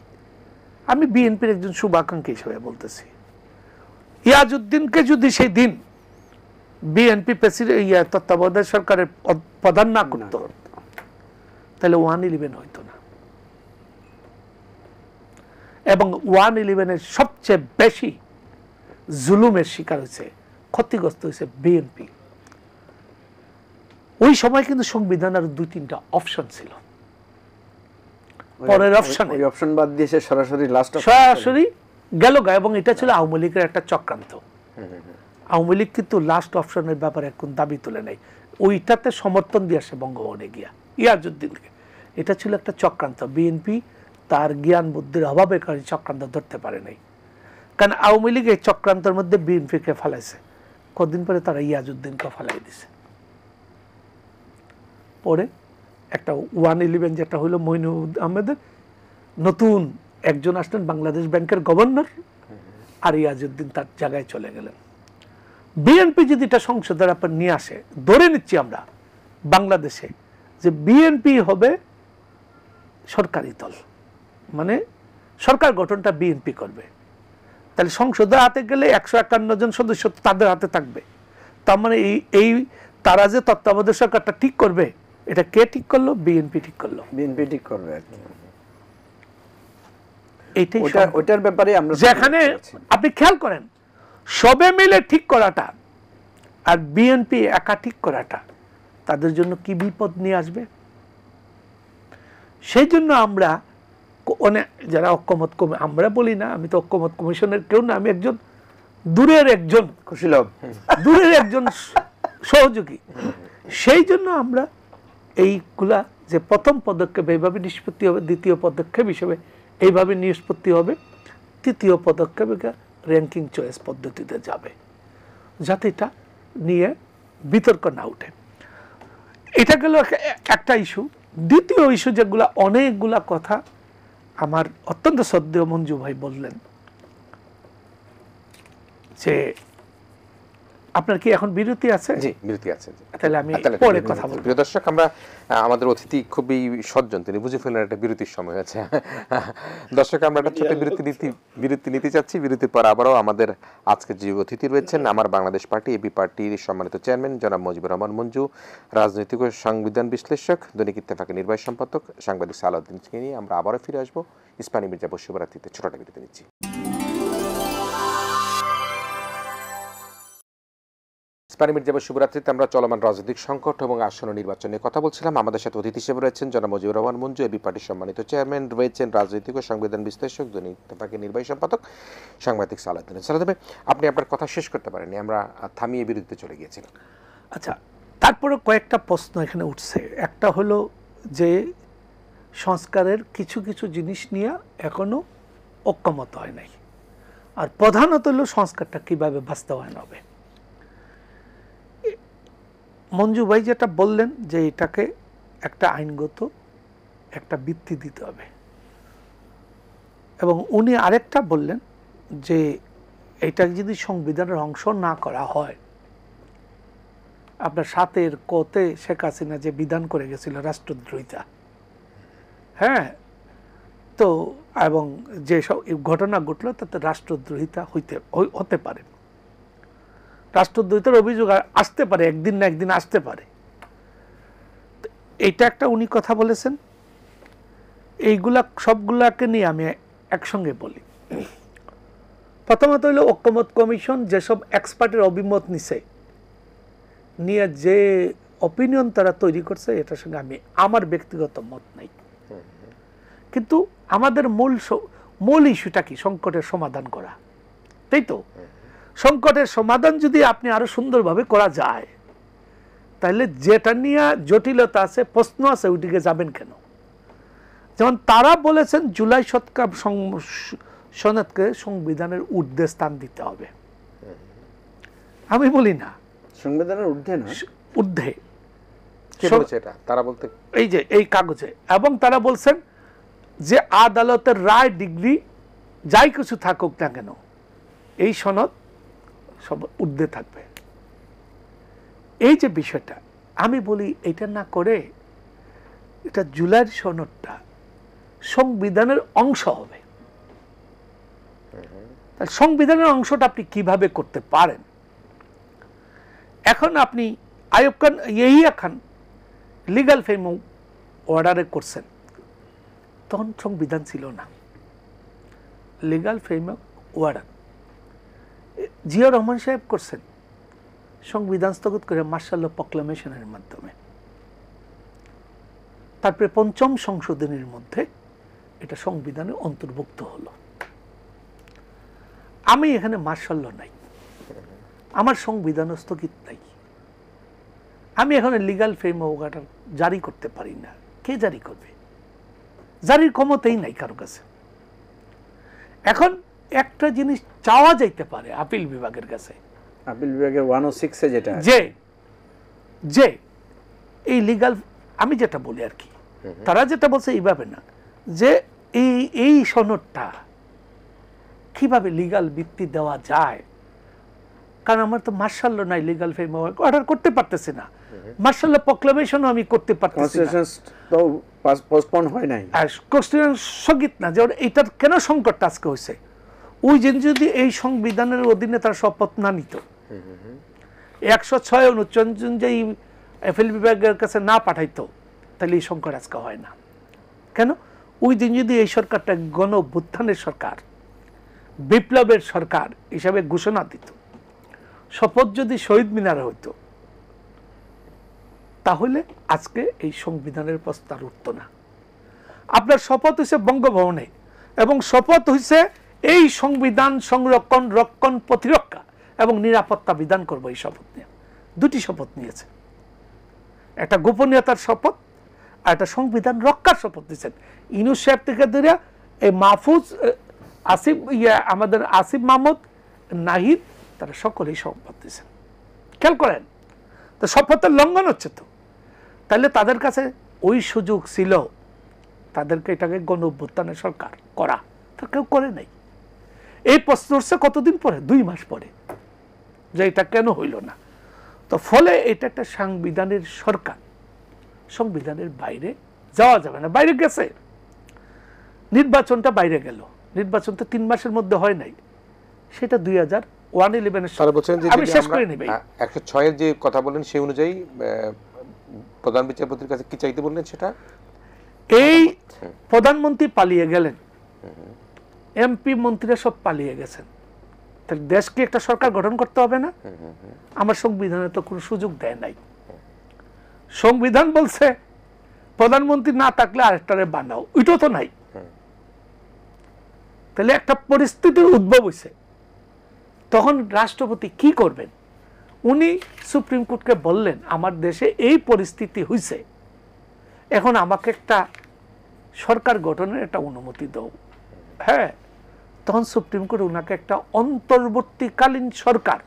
আমি বিএনপির একজন শুভাকাঙ্ক্ষী হিসেবে বলতেছি, ইয়াজউদ্দিনকে যদি সেই দিন বিএনপি তত্ত্বাবধায়ক সরকারের প্রধান না করত, তাহলে 111 হইতো না। এবং 111-এর সবচেয়ে বেশি জুলুমের শিকার হয়েছে, ক্ষতিগ্রস্ত হয়েছে বিএনপি। ওই সময় কিন্তু সংবিধানের 2-3টা অপশন ছিল, পরের অপশন বাদ দিয়ে সরাসরি গেল গা। এবং এটা ছিল আওয়ামী লীগের একটা চক্রান্ত। আওয়ামী লীগ কিন্তু লাস্ট অপশনের ব্যাপারে কোন দাবি তুলে নাই, ওইটাতে সমর্থন দিয়ে আসে বঙ্গভবনে গিয়া ইয়াজউদ্দিনকে। এটা ছিল একটা চক্রান্ত। বিএনপি তার জ্ঞান বুদ্ধির অভাবে চক্রান্ত ধরতে পারে নাই, কারণ আওয়ামী লীগ এই চক্রান্তের মধ্যে বিএনপিকে ফেলাইছে। কদিন পরে তারা ইয়াজউদ্দিনকে ফেলাই দিছে। পরে একটা 111 যেটা হলো মইনুল আহমেদের, নতুন একজন আসলেন বাংলাদেশ ব্যাংকের গভর্নর, আর ইয়াজউদ্দিন তার জায়গায় চলে গেলেন। বিএনপি যদি এটা সংসদের ব্যাপার নিয়ে আসে, ধরে নিচ্ছি আমরা বাংলাদেশে যে বিএনপি হবে সরকারি দল, মানে সরকার গঠনটা বিএনপি করবে, তাহলে সংসদের হাতে গেলে 151 জন সদস্য তাদের হাতে থাকবে। তার মানে এই তারা যে তত্ত্বাবধায়ক সরকারটা ঠিক করবে, এটা কে ঠিক করলো? বিএনপি ঠিক করলো। বিএনপি ঠিক করবে। এইটাই ওটার ব্যাপারে আমরা, যেখানে আপনি খেয়াল করেন সবে মিলে ঠিক করাটা আর বিএনপি একা ঠিক করাটা তাদের জন্য কি বিপদ নিয়ে আসবে। সেই জন্য আমরা যারা ঐক্যমত, আমরা বলি না, আমি তো ঐক্যমত কমিশনের কেউ না, আমি একজন দূরের একজন সহযোগী। সেই জন্য আমরা এইগুলা যে প্রথম পদক্ষেপ এইভাবে নিষ্পত্তি হবে, দ্বিতীয় পদক্ষেপ হিসেবে এইভাবে নিষ্পত্তি হবে, তৃতীয় পদক্ষেপ র্যাঙ্কিং চয়েস পদ্ধতিতে যাবে, যাতে এটা নিয়ে বিতর্ক না উঠে। এটা গেল একটা ইস্যু। দ্বিতীয় ইস্যু যেগুলা, অনেকগুলা কথা আমার অত্যন্ত শ্রদ্ধেয় মঞ্জু ভাই বললেন যে আপনার কি এখন বিরতি আছে? জি, বিরতি আছে। তাহলে আমি পরে কথা বলবো। প্রিয় দর্শক, আমরা আমাদের অতিথি খুবই সজ্জন, তিনি বুঝে ফেলেন একটা বিরতির সময় আছে। দর্শক, আমরা একটা ছোট বিরতি নিতে চাচ্ছি। বিরতির পর আবারও আমাদের আজকে যে অতিথি রয়েছেন, আমার বাংলাদেশ পার্টি এবি পার্টির সম্মানিত চেয়ারম্যান জনাব মুজিবুর রহমান মঞ্জু, রাজনৈতিক ও সংবিধান বিশ্লেষক, দৈনিক ইত্তেফাকের নির্বাহী সম্পাদক, সাংবাদিক সালাউদ্দিনকে নিয়ে আমরা আবারও ফিরে আসবো ইস্পানি মির্জা শুভরাত্রিতে। ছোটটা বিরতি নিচ্ছি। ইস্পানি মির্জা শুভরাত্রিতে আমরা চলমান রাজনৈতিক সংকট এবং আসন্ন নির্বাচন নিয়ে কথা বলছিলাম। আমাদের সাথে অতিথি হিসেবে রয়েছেন জনাব মুজিবুর রহমান মঞ্জু, এবি পার্টির সম্মানিত চেয়ারম্যান, রয়েছেন রাজনৈতিক ও সংবিধান বিশ্লেষক, দৈনিক ইত্তেফাকের নির্বাহী সম্পাদক, সাংবাদিক সালাউদ্দিন। সালাউদ্দিন, আপনি আপনার কথা শেষ করতে পারেননি, আমরা থামিয়ে বিরতিতে চলে গিয়েছিলাম। আচ্ছা, তারপরে কয়েকটা প্রশ্ন এখানে উঠছে। একটা হলো যে সংস্কারের কিছু কিছু জিনিস নিয়ে এখনো ঐক্যমত হয় নাই, আর প্রধানত হলো সংস্কারটা কিভাবে বাস্তবায়ন হবে। মঞ্জু ভাই যেটা বললেন যে এটাকে একটা আইনগত একটা ভিত্তি দিতে হবে, এবং উনি আরেকটা বললেন যে এটা যদি সংবিধানের অংশ না করা হয়, আপনার 7-এর কতে শেখ হাসিনা যে বিধান করে গেছিল রাষ্ট্রদ্রোহিতা, হ্যাঁ, তো এবং যে সব ঘটনা ঘটলো তাতে রাষ্ট্রদ্রোহিতা হতে পারে, রাষ্ট্রদ্রোহিতার অভিযোগ আসতে পারে, একদিন না একদিন আসতে পারে। এইটা একটা উনি কথা বলেছেন। এইগুলা সবগুলাকে নিয়ে আমি একসঙ্গে বলি। প্রথমত হইল ঐক্যমত কমিশন যেসব এক্সপার্টের অভিমত নিয়ে যে অপিনিয়ন তারা তৈরি করছে, এটার সঙ্গে আমার ব্যক্তিগত মত নাই। কিন্তু আমাদের মূল ইস্যুটা কি? সংকটের সমাধান করা, তাই তো? সংকটের সমাধান যদি আপনি আরো সুন্দরভাবে করা যায়, তাহলে যেটা নিয়ে জটিলতা আছে, প্রশ্ন আছে, ওইদিকে যাবেন কেন? যেমন তারা বলেছেন জুলাই সনদকে সংবিধানের ঊর্ধ্বে স্থান দিতে হবে। আমি বলি না, সংবিধানের ঊর্ধ্বে না, ঊর্ধ্বে। তারা বলতে এই যে এই কাগজে, এবং তারা বলছেন যে আদালতের রায়, ডিগ্রি যাই কিছু থাকুক না কেন, এই সনদ সব ঊর্ধ্বে থাকবে। এই যে বিষয়টা, আমি বলি এটা না করে এটা জুলাইয়ের সনদটা সংবিধানের অংশ হবে। সংবিধানের অংশটা আপনি কিভাবে করতে পারেন? এখন আপনি আইয়ুব খান, ইয়াহিয়া খান লিগাল ফেম অর্ডারে করছেন, তখন সংবিধান ছিল না। লিগাল ফেম অর্ডার জিয়া রহমান সাহেব করছেন সংবিধান স্থগিত করে মার্শাল ল প্রক্লামেশনের মাধ্যমে। তারপরে ৫ম সংশোধনীর মধ্যে এটা সংবিধানে অন্তর্ভুক্ত হলো। আমি এখানে মার্শাল ল নাই, আমার সংবিধান স্থগিত নাই, আমি এখানে লিগাল ফ্রেম অর্ডার জারি করতে পারি না। কে জারি করবে? জারির ক্ষমতাই নাই কারো কাছে। এখন একটা জিনিস চাওয়া যাইতে পারে আপিল বিভাগের কাছে, আপিল বিভাগের 106 এ যেটা যে এই লিগাল, আমি যেটা বলি আর কি, তারা যেটা বলছে এইভাবে না, যে এই সনদটা কিভাবে লিগাল ভিত্তি দেওয়া যায়, কারণ আমার তো মার্শাল ল নাই, লিগাল ফ্রেম অর্ডার করতে পারতেছি না, মার্শাল ল প্রক্লামেশনও আমি করতে পারতেছি না, তো পোস্টপোন হয় নাই, আর কনস্টিটিউশন স্থগিত না। যে এইটার কেন সংকটটা আজকে হয়েছে, ওই দিন যদি এই সংবিধানের অধীনে তার শপথ না নিত, 106 অনুচ্ছেদ আপিল বিভাগের কাছে না পাঠাইতো, তাহলে এই সংকট আজকে হয় না। কেন? ওই দিন যদি এই সরকারটা গণ অভ্যুত্থানের সরকার, বিপ্লবের সরকার হিসাবে ঘোষণা দিত, শপথ যদি শহীদ মিনারে হইতো, তাহলে আজকে এই সংবিধানের প্রস্তাব উঠত না। আপনার শপথ হয়েছে বঙ্গভবনে, এবং শপথ হয়েছে এই সংবিধান সংরক্ষণ, রক্ষণ, প্রতিরক্ষা এবং নিরাপত্তা বিধান করবো। এই শপথ নিয়ে দুটি শপথ নিয়েছে, একটা গোপনীয়তার শপথ আর একটা সংবিধান রক্ষার শপথ দিয়েছেন। ইউনূস সাহেব থেকে ধরে এই মাহফুজ, আমাদের আসিফ মাহমুদ, নাহিদ, তারা সকলেই শপথ দিয়েছেন। খেয়াল করেন, তো শপথের লঙ্ঘন হচ্ছে তো। তাহলে তাদের কাছে ওই সুযোগ ছিল তাদেরকে এটাকে গণ অভ্যুত্থানের সরকার করা, তা কেউ করে নাই। এই প্রশ্ন উঠছে কতদিন পরে, 2 মাস পরে, যে এটা কেন হইল না। তো ফলে এটা একটা সাংবিধানিক সরকার, সংবিধানের বাইরে যাওয়া যাবে না। বাইরে গেছে, নির্বাচনটা বাইরে গেল, নির্বাচন তো 3 মাসের মধ্যে হয় নাই, সেটা 2011 আমি শেষ করে নিব। 106 এর যে কথা বলেন সেই অনুযায়ী প্রধান বিচারপতির কাছে কি চাইতে বললেন সেটা? এই প্রধানমন্ত্রী পালিয়ে গেলেন, এমপি মন্ত্রীরা সব পালিয়ে গেছেন, তাহলে দেশকে একটা সরকার গঠন করতে হবে না? আমার সংবিধানে তো কোনো সুযোগ দেয় নাই। সংবিধান বলছে প্রধানমন্ত্রী না থাকলে আরেকটারে বানাও, ওইটাও তো নাই। তাহলে একটা পরিস্থিতির উদ্ভব হয়েছে, তখন রাষ্ট্রপতি কি করবেন? উনি সুপ্রিম কোর্টকে বললেন আমার দেশে এই পরিস্থিতি হয়েছে, এখন আমাকে একটা সরকার গঠনের একটা অনুমতি দাও। হ্যাঁ, তখন সুপ্রিম কোর্ট ওনাকে একটা অন্তর্বর্তীকালীন সরকার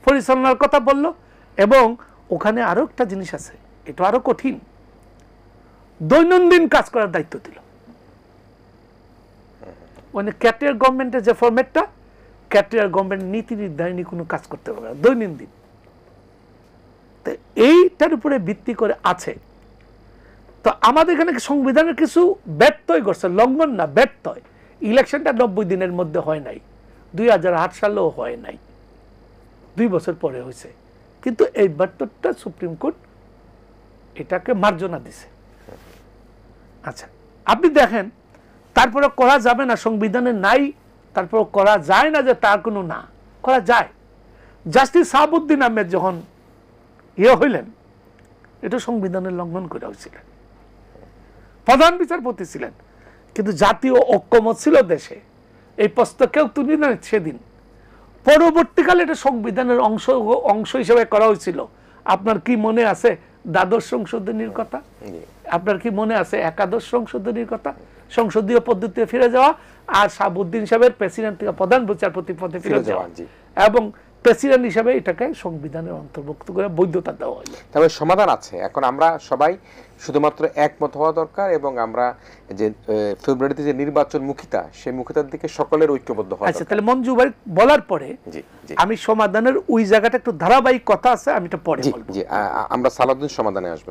পরিচালনার কথা বলল। এবং ওখানে আরো একটা জিনিস আছে, এটা আরো কঠিন, দৈনন্দিন কাজ করার দায়িত্ব দিল। মানে ক্যাটিয়ার গভর্নমেন্টের যে ফরম্যাটটা, ক্যাটিয়ার গভর্নমেন্ট নীতি নির্ধারণী কোনো কাজ করতে পারবে না দৈনন্দিন। তো এইটার উপরে ভিত্তি করে আছে। তো আমাদের এখানে সংবিধানের কিছু ব্যত্যয় করছে, লঙ্ঘন না, ব্যত্যয়। ইলেকশনটা 90 দিনের মধ্যে হয় নাই, 2008 সালেও হয় নাই, 2 বছর পরে হয়েছে। কিন্তু এই ব্যত্যয়টা সুপ্রিম কোর্ট এটাকে মার্জনা দিছে। আচ্ছা, আপনি দেখেন, তারপরে করা যাবে না, সংবিধানে নাই, তারপর করা যায় না যে তার কোনো না, করা যায়। জাস্টিস শাহাবুদ্দিন আহমেদ যখন হইলেন, এটা সংবিধানের লঙ্ঘন করে হয়েছিলেন, প্রধান বিচারপতি ছিলেন, কিন্তু জাতীয় ঐক্যমত ছিল দেশে, এই প্রশ্ন কেউ তুলি না সেদিন। পরবর্তীকালে এটা সংবিধানের অংশ হিসেবে করা হয়েছিল। আপনার কি মনে আছে দ্বাদশ সংশোধনীর কথা? আপনার কি মনে আছে একাদশ সংশোধনীর কথা? সংসদীয় পদ্ধতিতে ফিরে যাওয়া আর শাহাবুদ্দিন সাহেবের প্রেসিডেন্ট থেকে প্রধান বিচারপতি পদে ফিরে যাওয়া, এবং প্রেসিডেন্ট হিসেবে এটাকে সংবিধানের অন্তর্ভুক্ত করে বৈধতা দেওয়া হলো। তবে সমাধান আছে। এখন আমরা সবাই শুধুমাত্র একমত হওয়া দরকার, এবং আমরা যে ফেব্রুয়ারিতে যে নির্বাচন মুখিতা, সেই মুখিতার দিকে সকলের ঐক্যবদ্ধ হওয়া। আচ্ছা, তাহলে মঞ্জু ভাই বলার পরে আমি সমাধানের ওই জায়গাটা একটু ধারাবাহিক কথা আছে, আমি এটা পরে বলবো। জি, আমরা সালাউদ্দিন সমাধানে আসবো।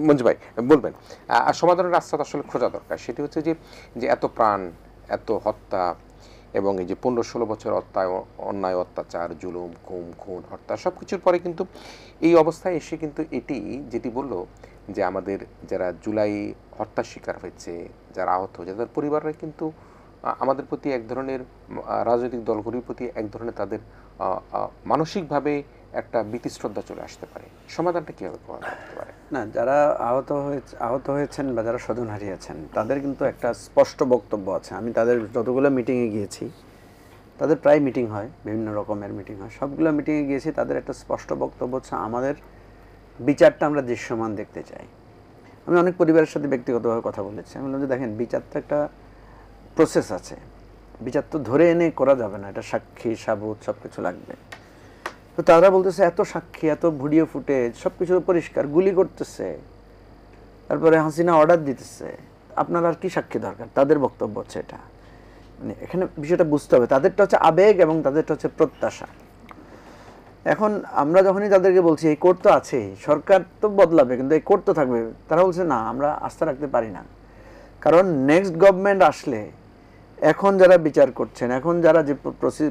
মঞ্জু ভাই বলবেন, সমাধানের রাস্তা আসলে খোঁজা দরকার। সেটি হচ্ছে যে এত প্রাণ, এত হত্যা, এবং এই যে 15-16 বছর অন্যায় অত্যাচার, জুলুম, গুম, খুন, হত্যা, সব কিছুর পরে কিন্তু এই অবস্থায় এসে কিন্তু যেটি বললো যে আমাদের যারা জুলাই হত্যার শিকার হয়েছে, যারা আহত হয়েছে, তাদের পরিবাররা কিন্তু আমাদের প্রতি এক ধরনের, রাজনৈতিক দলগুলির প্রতি এক ধরনের তাদের মানসিকভাবে একটা বিতিশ্রদ্ধা চলে আসতে পারে। সমাধানটা কীভাবে করা যেতে পারে? না, যারা আহত হয়েছেন বা যারা স্বজন হারিয়েছেন, তাদের কিন্তু একটা স্পষ্ট বক্তব্য আছে। আমি তাদের যতগুলো মিটিংয়ে গিয়েছি, তাদের প্রায় মিটিং হয়, বিভিন্ন রকমের মিটিং হয়, সবগুলো মিটিংয়ে গিয়েছি, তাদের একটা স্পষ্ট বক্তব্য হচ্ছে আমাদের বিচারটা আমরা দৃশ্যমান দেখতে চাই। আমি অনেক পরিবারের সাথে ব্যক্তিগতভাবে কথা বলেছি। আমি বললাম যে দেখেন, বিচার তো একটা প্রসেস আছে, বিচার তো ধরে এনে করা যাবে না, এটা সাক্ষী সাবুত সব কিছু লাগবে। তো তারা বলতেছে এত সাক্ষী, এত ভিডিও ফুটেজ, সব কিছু পরিষ্কার, গুলি করতেছে, তারপরে হাসিনা অর্ডার দিতেছে, আপনার আর কি সাক্ষী দরকার? তাদের বক্তব্য হচ্ছে এটা। মানে এখানে বিষয়টা বুঝতে হবে, তাদেরটা হচ্ছে আবেগ এবং তাদেরটা হচ্ছে প্রত্যাশা। এখন আমরা যখনই তাদেরকে বলছি এই কোর্ট তো আছেই, সরকার তো বদলাবে, কিন্তু এই কোর্ট তো থাকবে, তারা বলছে না, আমরা আস্থা রাখতে পারি না। কারণ নেক্সট গভর্নমেন্ট আসলে এখন যারা বিচার করছেন, এখন যারা যে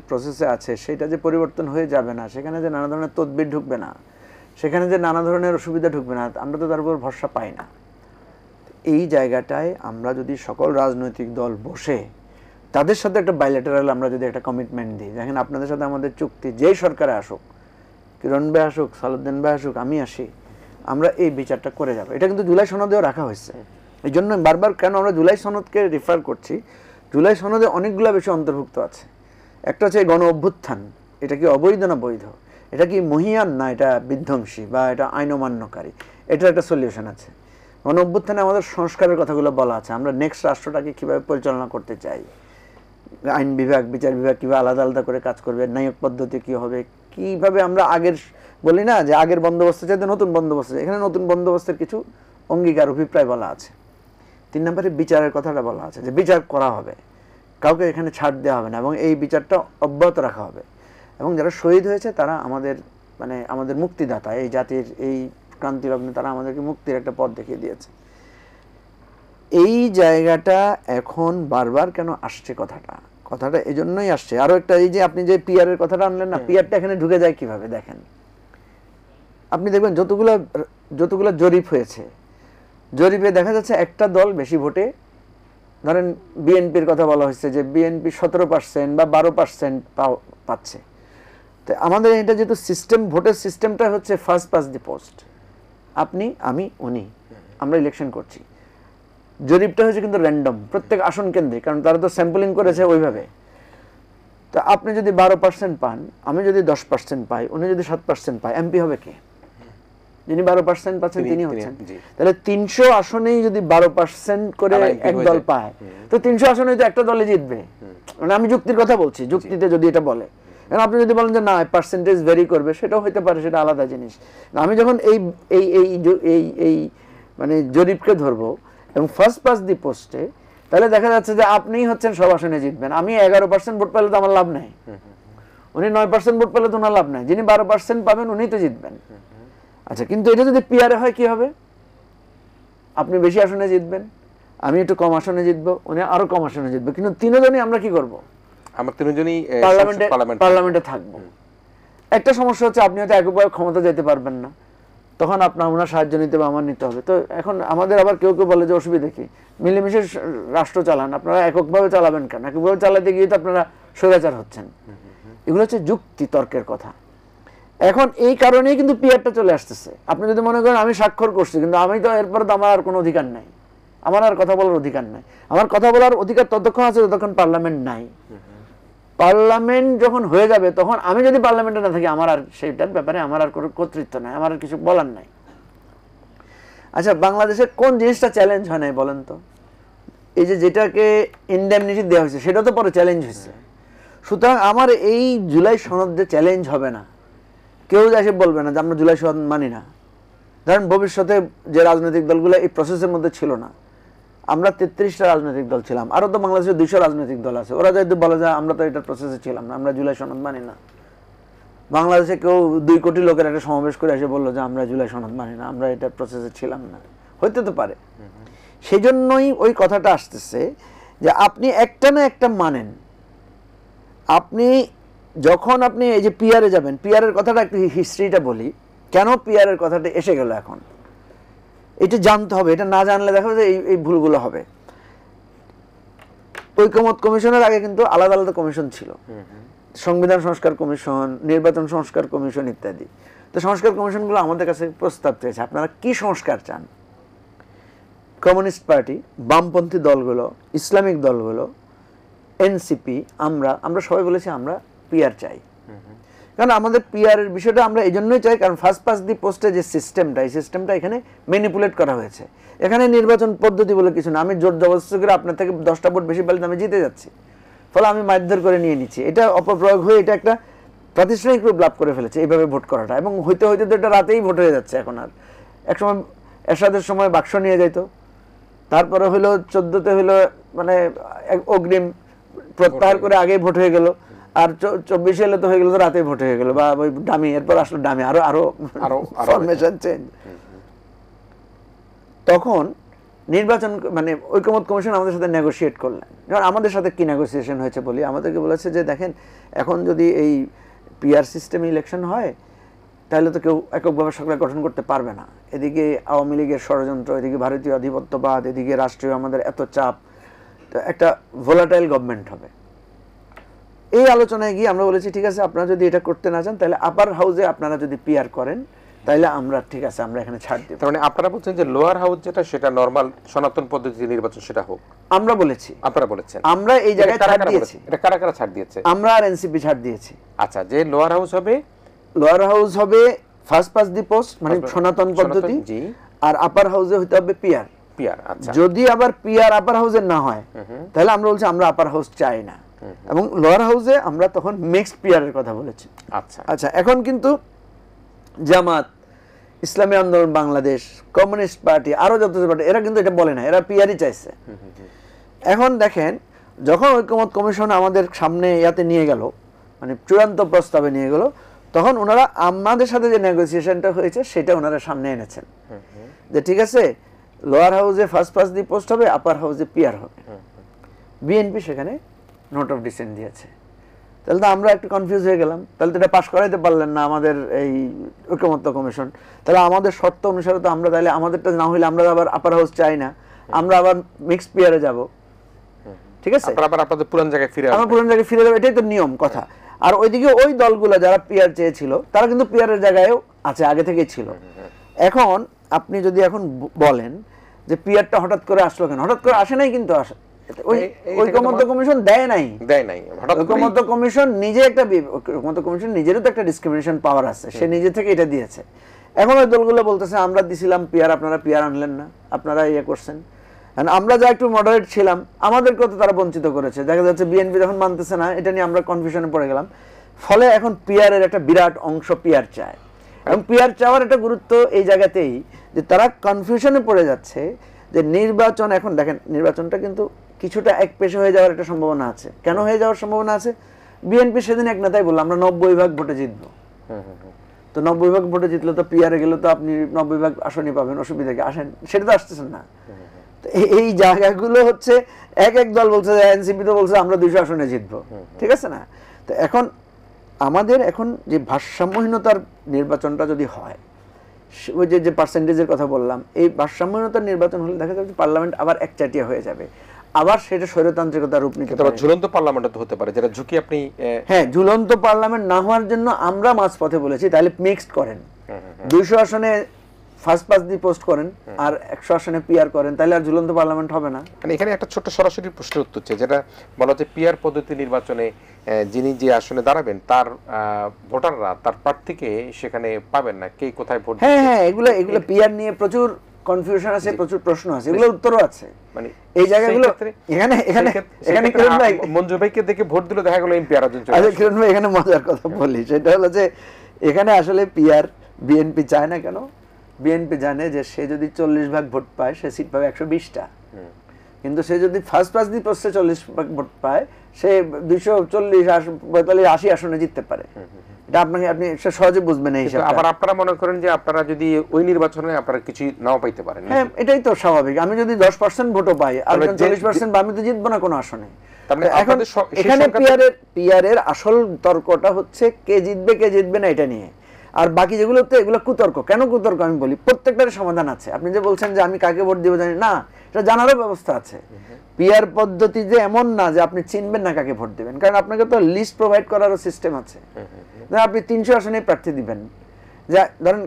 প্রসেসে আছে, সেটা যে পরিবর্তন হয়ে যাবে না, সেখানে যে নানা ধরনের তদবির ঢুকবে না, সেখানে যে নানা ধরনের অসুবিধা ঢুকবে না, আমরা তো তার উপর ভরসা পাই না। এই জায়গাটায় আমরা যদি সকল রাজনৈতিক দল বসে তাদের সাথে একটা বাইলেটারাল আমরা যদি একটা কমিটমেন্ট দিই, দেখেন আপনাদের সাথে আমাদের চুক্তি, যেই সরকারে আসুক, কিরণ ভাই আসুক, সালাউদ্দিন ভাই আসুক, আমি আসি, আমরা এই বিচারটা করে যাবো। এটা কিন্তু জুলাই সনদেও রাখা হয়েছে। এই জন্য বারবার কেন আমরা জুলাই সনদকে রেফার করছি, জুলাই সনদে অনেকগুলো বিষয় অন্তর্ভুক্ত আছে। একটা হচ্ছে গণ অভ্যুত্থান, এটা কি অবৈধ না বৈধ, এটা কি মহিয়ান না এটা বিধ্বংসী বা এটা আইন অমান্যকারী, এটার একটা সলিউশন আছে। গণ অভ্যুত্থানে আমাদের সংস্কারের কথাগুলো বলা আছে, আমরা নেক্সট রাষ্ট্রটাকে কীভাবে পরিচালনা করতে চাই, আইন বিভাগ, বিচার বিভাগ কীভাবে আলাদা আলাদা করে কাজ করবে, ন্যায়িক পদ্ধতি কী হবে, কিভাবে আমরা আগের বলি না যে আগের বন্দোবস্ত চাইতে নতুন বন্দোবস্ত, এখানে নতুন বন্দোবস্তের কিছু অঙ্গীকার অভিপ্রায় বলা আছে। 3 নম্বরে বিচারের কথাটা বলা আছে যে বিচার করা হবে, কাউকে এখানে ছাড় দেওয়া হবে না এবং এই বিচারটা অব্যাহত রাখা হবে। এবং যারা শহীদ হয়েছে তারা আমাদের মানে আমাদের মুক্তিদাতা, এই জাতির এই ক্রান্তি লগ্নে তারা আমাদেরকে মুক্তির একটা পথ দেখিয়ে দিয়েছে। এই জায়গাটা এখন বারবার কেন আসছে কথাটা এই জন্যই আসছে। আরো একটা, এই যে আপনি যে পিয়ারের কথাটা আনলেন না, পিয়ারটা এখানে ঢুকে যায় কিভাবে দেখেন। আপনি দেখবেন যতগুলো জরিপ হয়েছে, জরিপে দেখা যাচ্ছে একটা দল বেশি ভোটে, ধরেন বিএনপির কথা বলা হয়েছে যে বিএনপি 17% বা 12% পাচ্ছে। তো আমাদের এটা যেহেতু সিস্টেম, ভোটের সিস্টেমটা হচ্ছে ফার্স্ট পাস্ট দি পোস্ট, আপনি আমি উনি, আমরা ইলেকশন করছি। জরিপটা হয়েছে কিন্তু র্যান্ডম, প্রত্যেক আসন কেন্দ্রে, কারণ তারা তো স্যাম্পলিং করেছে ওইভাবে। তো আপনি যদি 12% পান, আমি যদি 10% পাই, উনি যদি 7% পায়, এমপি হবে কে? যিনি 12% পাচ্ছেন তিনি হচ্ছেন। তাহলে 300 আসনেই যদি 12% করে এক দল পায়, তো 300 আসনেই তো একটা দলে জিতবে। মানে আমি যুক্তির কথা বলছি, যুক্তিতে যদি এটা বলে। কারণ আপনি যদি বলেন যে না পার্সেন্টেজ ভেরি করবে, সেটাও হতে পারে, সেটা আলাদা জিনিস। আমি যখন এই এই এই এই মানে জরিপকে ধরবো এবং ফার্স্ট পাস দি পোস্টে, তাহলে দেখা যাচ্ছে যে আপনিই হচ্ছেন সব আসনে জিতবেন। আমি 11% ভোট পেলে তো আমার লাভ নাই, উনি 9% ভোট পেলে তো ওনার লাভ নাই, যিনি 12% পাবেন উনি তো জিতবেন। আচ্ছা, কিন্তু এটা যদি পিয়ারে হয় কি হবে? আপনি বেশি আসনে জিতবেন, আমি একটু কম আসনে জিতবো, উনি আরো কম আসনে জিতবে, কিন্তু তিনজনই আমরা কি করব? আমরা তিনজনই পার্লামেন্টে থাকবো। একটা সমস্যা হচ্ছে আপনি হয়তো একভাবে ক্ষমতা যেতে পারবেন না, তখন আপনার ওনার সাহায্য নিতে হবে, আমার নিতে হবে। তো এখন আমাদের আবার কেউ কেউ বলে যে অসুবিধা কি, মিলেমিশে রাষ্ট্র চালান, আপনারা এককভাবে চালাবেন কেন? এককভাবে চালাতে গিয়ে তো আপনারা স্বৈরাচার হচ্ছেন। এগুলো হচ্ছে যুক্তি তর্কের কথা। এখন এই কারণেই কিন্তু পিয়ারটা চলে আসতেছে। আপনি যদি মনে করেন আমি স্বাক্ষর করছি, কিন্তু আমি তো এরপরে তো আমার আর কোনো অধিকার নাই, আমার আর কথা বলার অধিকার নাই। আমার কথা বলার অধিকার ততক্ষণ আছে যতক্ষণ পার্লামেন্ট নাই। পার্লামেন্ট যখন হয়ে যাবে, তখন আমি যদি পার্লামেন্টে না থাকি, আমার আর সেইটার ব্যাপারে আমার আর কোনো কর্তৃত্ব নাই, আমার আর কিছু বলার নাই। আচ্ছা, বাংলাদেশে কোন জিনিসটা চ্যালেঞ্জ হয় নাই বলেন তো? এই যে যেটাকে ইনডেমনিটি দেওয়া হয়েছে, সেটা তো পরে চ্যালেঞ্জ হয়েছে। সুতরাং আমার এই জুলাই সনদ যে চ্যালেঞ্জ হবে না, কেউ এসে বলবে না যে আমরা জুলাই সনদ মানি না। ধরেন ভবিষ্যতে যে রাজনৈতিক দলগুলো এই প্রসেসের মধ্যে ছিল না, আমরা 33টা রাজনৈতিক দল ছিলাম, আরো তো বাংলাদেশে 200 রাজনৈতিক দল আছে, ওরা যদি বলে যে আমরা তো এটার প্রসেসে ছিলাম না, আমরা জুলাই সনদ মানি না। বাংলাদেশে কেউ 2 কোটি লোকের একটা সমাবেশ করে এসে বললো যে আমরা জুলাই সনদ মানি না, আমরা এটার প্রসেসে ছিলাম না, হইতে তো পারে। সেই জন্যই ওই কথাটা আসতেছে যে আপনি একটা না একটা মানেন। আপনি যখন আপনি এই যে পিয়ারে যাবেন, পিয়ারের কথাটা একটু হিস্ট্রিটা বলি, কেন পিয়ারের কথাটা এসে গেল এখন, এটা জানতে হবে। এটা না জানলে দেখা যাবে এই ভুলগুলো হবে। ঐকমত্য কমিশনের আগে কিন্তু আলাদা আলাদা কমিশন ছিল, সংবিধান সংস্কার কমিশন, নির্বাচন সংস্কার কমিশন ইত্যাদি। তো সংস্কার কমিশনগুলো আমাদের কাছে প্রস্তাব চেয়েছে, আপনারা কি সংস্কার চান? কমিউনিস্ট পার্টি, বামপন্থী দলগুলো, ইসলামিক দলগুলো, এনসিপি, আমরা সবাই বলেছি আমরা পিয়ার চাই। কারণ আমাদের পিয়ারের বিষয়টা আমরা এই জন্যই চাই, কারণ ফার্স্ট পাস দি পোস্টে যে সিস্টেমটা, এই সিস্টেমটা এখানে ম্যানিপুলেট করা হয়েছে। এখানে নির্বাচন পদ্ধতি বলে কিছু না, আমি জোর জবরদস্তি করে আপনার থেকে 10টা ভোট বেশি পেলে আমি জিতে যাচ্ছি, ফলে আমি মারধর করে নিয়ে নিচ্ছি। এটা অপপ্রয়োগ হয়ে এটা একটা প্রাতিষ্ঠানিক রূপ লাভ করে ফেলেছে এইভাবে ভোট করাটা, এবং হইতে হইতে তো এটা রাতেই ভোট হয়ে যাচ্ছে এখন। আর একসময় এরশাদের সময় বাক্স নিয়ে যাইতো, তারপরে হইলো 14তে হইলো মানে অগ্রিম প্রত্যাহার করে আগে ভোট হয়ে গেল, আর 24 এলে তো হয়ে গেল, তো রাতে ভোট হয়ে গেল, বা ওই ডামি, এরপর আসলো ডামি, আরো আরো ফরমেশন চেঞ্জ। তখন নির্বাচন মানে ঐকমত্য কমিশন আমাদের সাথে নেগোশিয়েট করলেন। কারণ আমাদের সাথে কি নেগোসিয়েশন হয়েছে বলি, আমাদেরকে বলেছে যে দেখেন, এখন যদি এই পিআর সিস্টেমে ইলেকশন হয়, তাহলে তো কেউ এককভাবে সরকার গঠন করতে পারবে না। এদিকে আওয়ামী লীগের ষড়যন্ত্র, এদিকে ভারতীয় আধিপত্যবাদ, এদিকে রাষ্ট্রীয় আমাদের এত চাপ, তো একটা ভোলাটাইল গভর্নমেন্ট হবে। এই আলোচনায় গিয়ে আমরা বলেছি ঠিক আছে, আপনারা যদি এটা করতে না চান, তাহলে আপার হাউসে আপনারা যদি পিআর করেন, তাহলে আমরা ঠিক আছে, আমরা এখানে ছাড় দিব। তার মানে আপনারা বলছেন যে লোয়ার হাউস যেটা, সেটা নরমাল সনাতন পদ্ধতিতে নির্বাচন সেটা হোক, আমরা বলেছি। আপনারা বলেছেন আমরা এই জায়গায় ছাড় দিয়েছি। এটা কারা কারা ছাড় দিয়েছে? আমরা আর এনসিপি ছাড় দিয়েছি। আচ্ছা, যে লোয়ার হাউস হবে, লোয়ার হাউস হবে ফার্স্ট পাস দি পোস্ট মানে সনাতন পদ্ধতি, আর আপার হাউসে হতে হবে পিআর। পিআর, আচ্ছা। যদি আবার পিআর আপার হাউসের না হয়, তাহলে আমরা বলছি আমরা আপার হাউস চাই না। এবং লোয়ার হাউসে আমরা তখন মিক্সড পিয়ারের কথা বলেছি। আচ্ছা আচ্ছা, এখন কিন্তু জামাত, ইসলামী আন্দোলন বাংলাদেশ, কমিউনিস্ট পার্টি, আরো যত পার্টি, এরা কিন্তু এটা বলে না, এরা পিয়ারই চাইছে। এখন দেখেন, যখন ঐকমত্য কমিশন আমাদের সামনে ইয়াতে নিয়ে গেল, মানে চূড়ান্ত প্রস্তাবে নিয়ে গেল, তখন ওনারা আমাদের সাথে যে নেগোসিয়েশনটা হয়েছে সেটা ওনারা সামনে এনেছেন, যে ঠিক আছে লোয়ার হাউসে ফার্স্ট দিয়ে পোস্ট হবে, আপার হাউসে পিয়ার হবে। বিএনপি সেখানে নোট অফ ডিসেন্ট দিয়েছে। তাহলে তো আমরা একটু কনফিউজ হয়ে গেলাম, তাহলে তো এটা পাশ করাইতে পারলেন না আমাদের এই ঐকমত্য কমিশন। তাহলে আমাদের শর্ত অনুসারে তো আমরা, তাহলে আমাদেরটা না হইলে আমরা আবার আপার হাউস চাই না, আমরা আবার মিক্সড পিয়ারে যাব, ঠিক আছে, আপনাদের পুরান জায়গায় ফিরে আমরা পুরান জায়গায় ফিরে যাবো, এটাই তো নিয়ম কথা। আর ওইদিকে ওই দলগুলো যারা পিয়ার চেয়েছিল তারা কিন্তু পিয়ারের জায়গায়ও আছে, আগে থেকেই ছিল। এখন আপনি যদি এখন বলেন যে পিয়ারটা হঠাৎ করে আসলো কেন, হঠাৎ করে আসে নাই, কিন্তু আসে ঐকমত্য কমিশন দেয় নাই। ঐকমত্য কমিশন নিজে একটা, ঐকমত্য কমিশন নিজেরও তো একটা ডিসক্রিমিনেশন পাওয়ার আছে, সে নিজে থেকে এটা দিয়েছে। এখন ওই দলগুলো বলতেছে আমরা দিছিলাম পিয়ার, আপনারা পিয়ার আনলেন না, আপনারা ইয়ে করছেন। আমরা যা একটু মডারেট ছিলাম আমাদেরকেও তো তারা বঞ্চিত করেছে। দেখা যাচ্ছে বিএনপি যখন মানতেছে না, এটা নিয়ে আমরা কনফিউশনে পড়ে গেলাম। ফলে এখন পিয়ারের একটা বিরাট অংশ পিয়ার চায়, এবং পিয়ার চাওয়ার একটা গুরুত্ব এই জায়গাতেই যে তারা কনফিউশনে পড়ে যাচ্ছে যে নির্বাচন, এখন দেখেন নির্বাচনটা কিন্তু কিছুটা এক পেশে হয়ে যাওয়ার একটা সম্ভাবনা আছে। কেন হয়ে যাওয়ার সম্ভাবনা আছে? বিএনপি সেদিন এক নেতাই বললো আমরা 90 ভাগ ভোটে জিতবো। তো 90 ভাগ ভোটে জিতলে তো পিয়ারে গেলে তো আপনি 90 ভাগ আসনই পাবেন, অসুবিধা কি? আসেন, সেটা তো আসতেছেন না। এই জায়গাগুলো হচ্ছে এক এক দল বলছে, এনসিপি তো বলছে আমরা 200 আসনে জিতবো, ঠিক আছে না? তো এখন আমাদের এখন যে ভারসাম্যহীনতার নির্বাচনটা যদি হয়, ওই যে পার্সেন্টেজের কথা বললাম, এই ভারসাম্যহীনতার নির্বাচন হলে দেখা যাবে পার্লামেন্ট আবার একচাটিয়া হয়ে যাবে, আবার সেটা স্বৈরতান্ত্রিকতার রূপ নিতে পারে। ঝুলন্ত পার্লামেন্ট হতে পারে, যেটা ঝুঁকি আপনি। হ্যাঁ, ঝুলন্ত পার্লামেন্ট না হওয়ার জন্য আমরা মাঝপথে বলেছি তাহলে মিক্সড করেন, 200 আসনে ফার্স্ট পাস দিয়ে পোস্ট করেন আর 100 আসনে পিআর করেন, তাহলে আর ঝুলন্ত পার্লামেন্ট হবে না। এখানে একটা ছোট সরাসরি প্রশ্নের উত্তর হচ্ছে, যেটা বলা হচ্ছে পিআর পদ্ধতি নির্বাচনে যিনি যে আসনে দাঁড়াবেন তার ভোটাররা তার প্রার্থীকে সেখানে পাবেন না, কে কোথায় ভোট। হ্যাঁ হ্যাঁ, এগুলো পিআর নিয়ে প্রচুর কনফিউশন আছে, প্রচুর প্রশ্ন আছে, এগুলোর উত্তরও আছে। মানে এই জায়গাগুলো এখানে কিরণ ভাই, মঞ্জু ভাইকে দেখে ভোট দিলে দেখা গেল এমপি আর একজন। আচ্ছা কিরণ ভাই, এখানে মজার কথা বলি, সেটা হলো যে এখানে আসলে পিআর বিএনপি চায় না কেন? বিএনপি জানে যে সে যদি 40 ভাগ ভোট পায় সে সিট পাবে 120টা, কিন্তু সে যদি ফার্স্ট পাস দিয়ে পোস্টে 40 ভাগ ভোট পায় সে 240, 45, 80 আসনে জিততে পারে। এটা আপনাকে আপনি সহজে বুঝবেন এই হিসাবে। আবার আপনারা মনে করেন যে আপনারা যদি ওই নির্বাচনে আপনারা কিছু নাও পাইতে পারেন। হ্যাঁ, এটাই তো স্বাভাবিক। আমি যদি 10% ভোটও পাই আর 40% আমি তো জিতবো না কোনো আসনে। এখন এখানে পিআরের আসল তর্কটা হচ্ছে কে জিতবে না এটা নিয়ে। আর বাকি যেগুলো তো এগুলো কুতর্ক। কেন কুতর্ক আমি বলি, প্রত্যেকটার সমাধান আছে। আপনি যে বলছেন যে আমি কাকে ভোট দিব জানি না, এটা জানারও ব্যবস্থা আছে। পিআর পদ্ধতি যে এমন না যে আপনি চিনবেন না কাকে ভোট দিবেন, কারণ আপনাকে তো লিস্ট প্রোভাইড করারও সিস্টেম আছে। আপনি 300 আসনে প্রার্থী দিবেন, যা ধরেন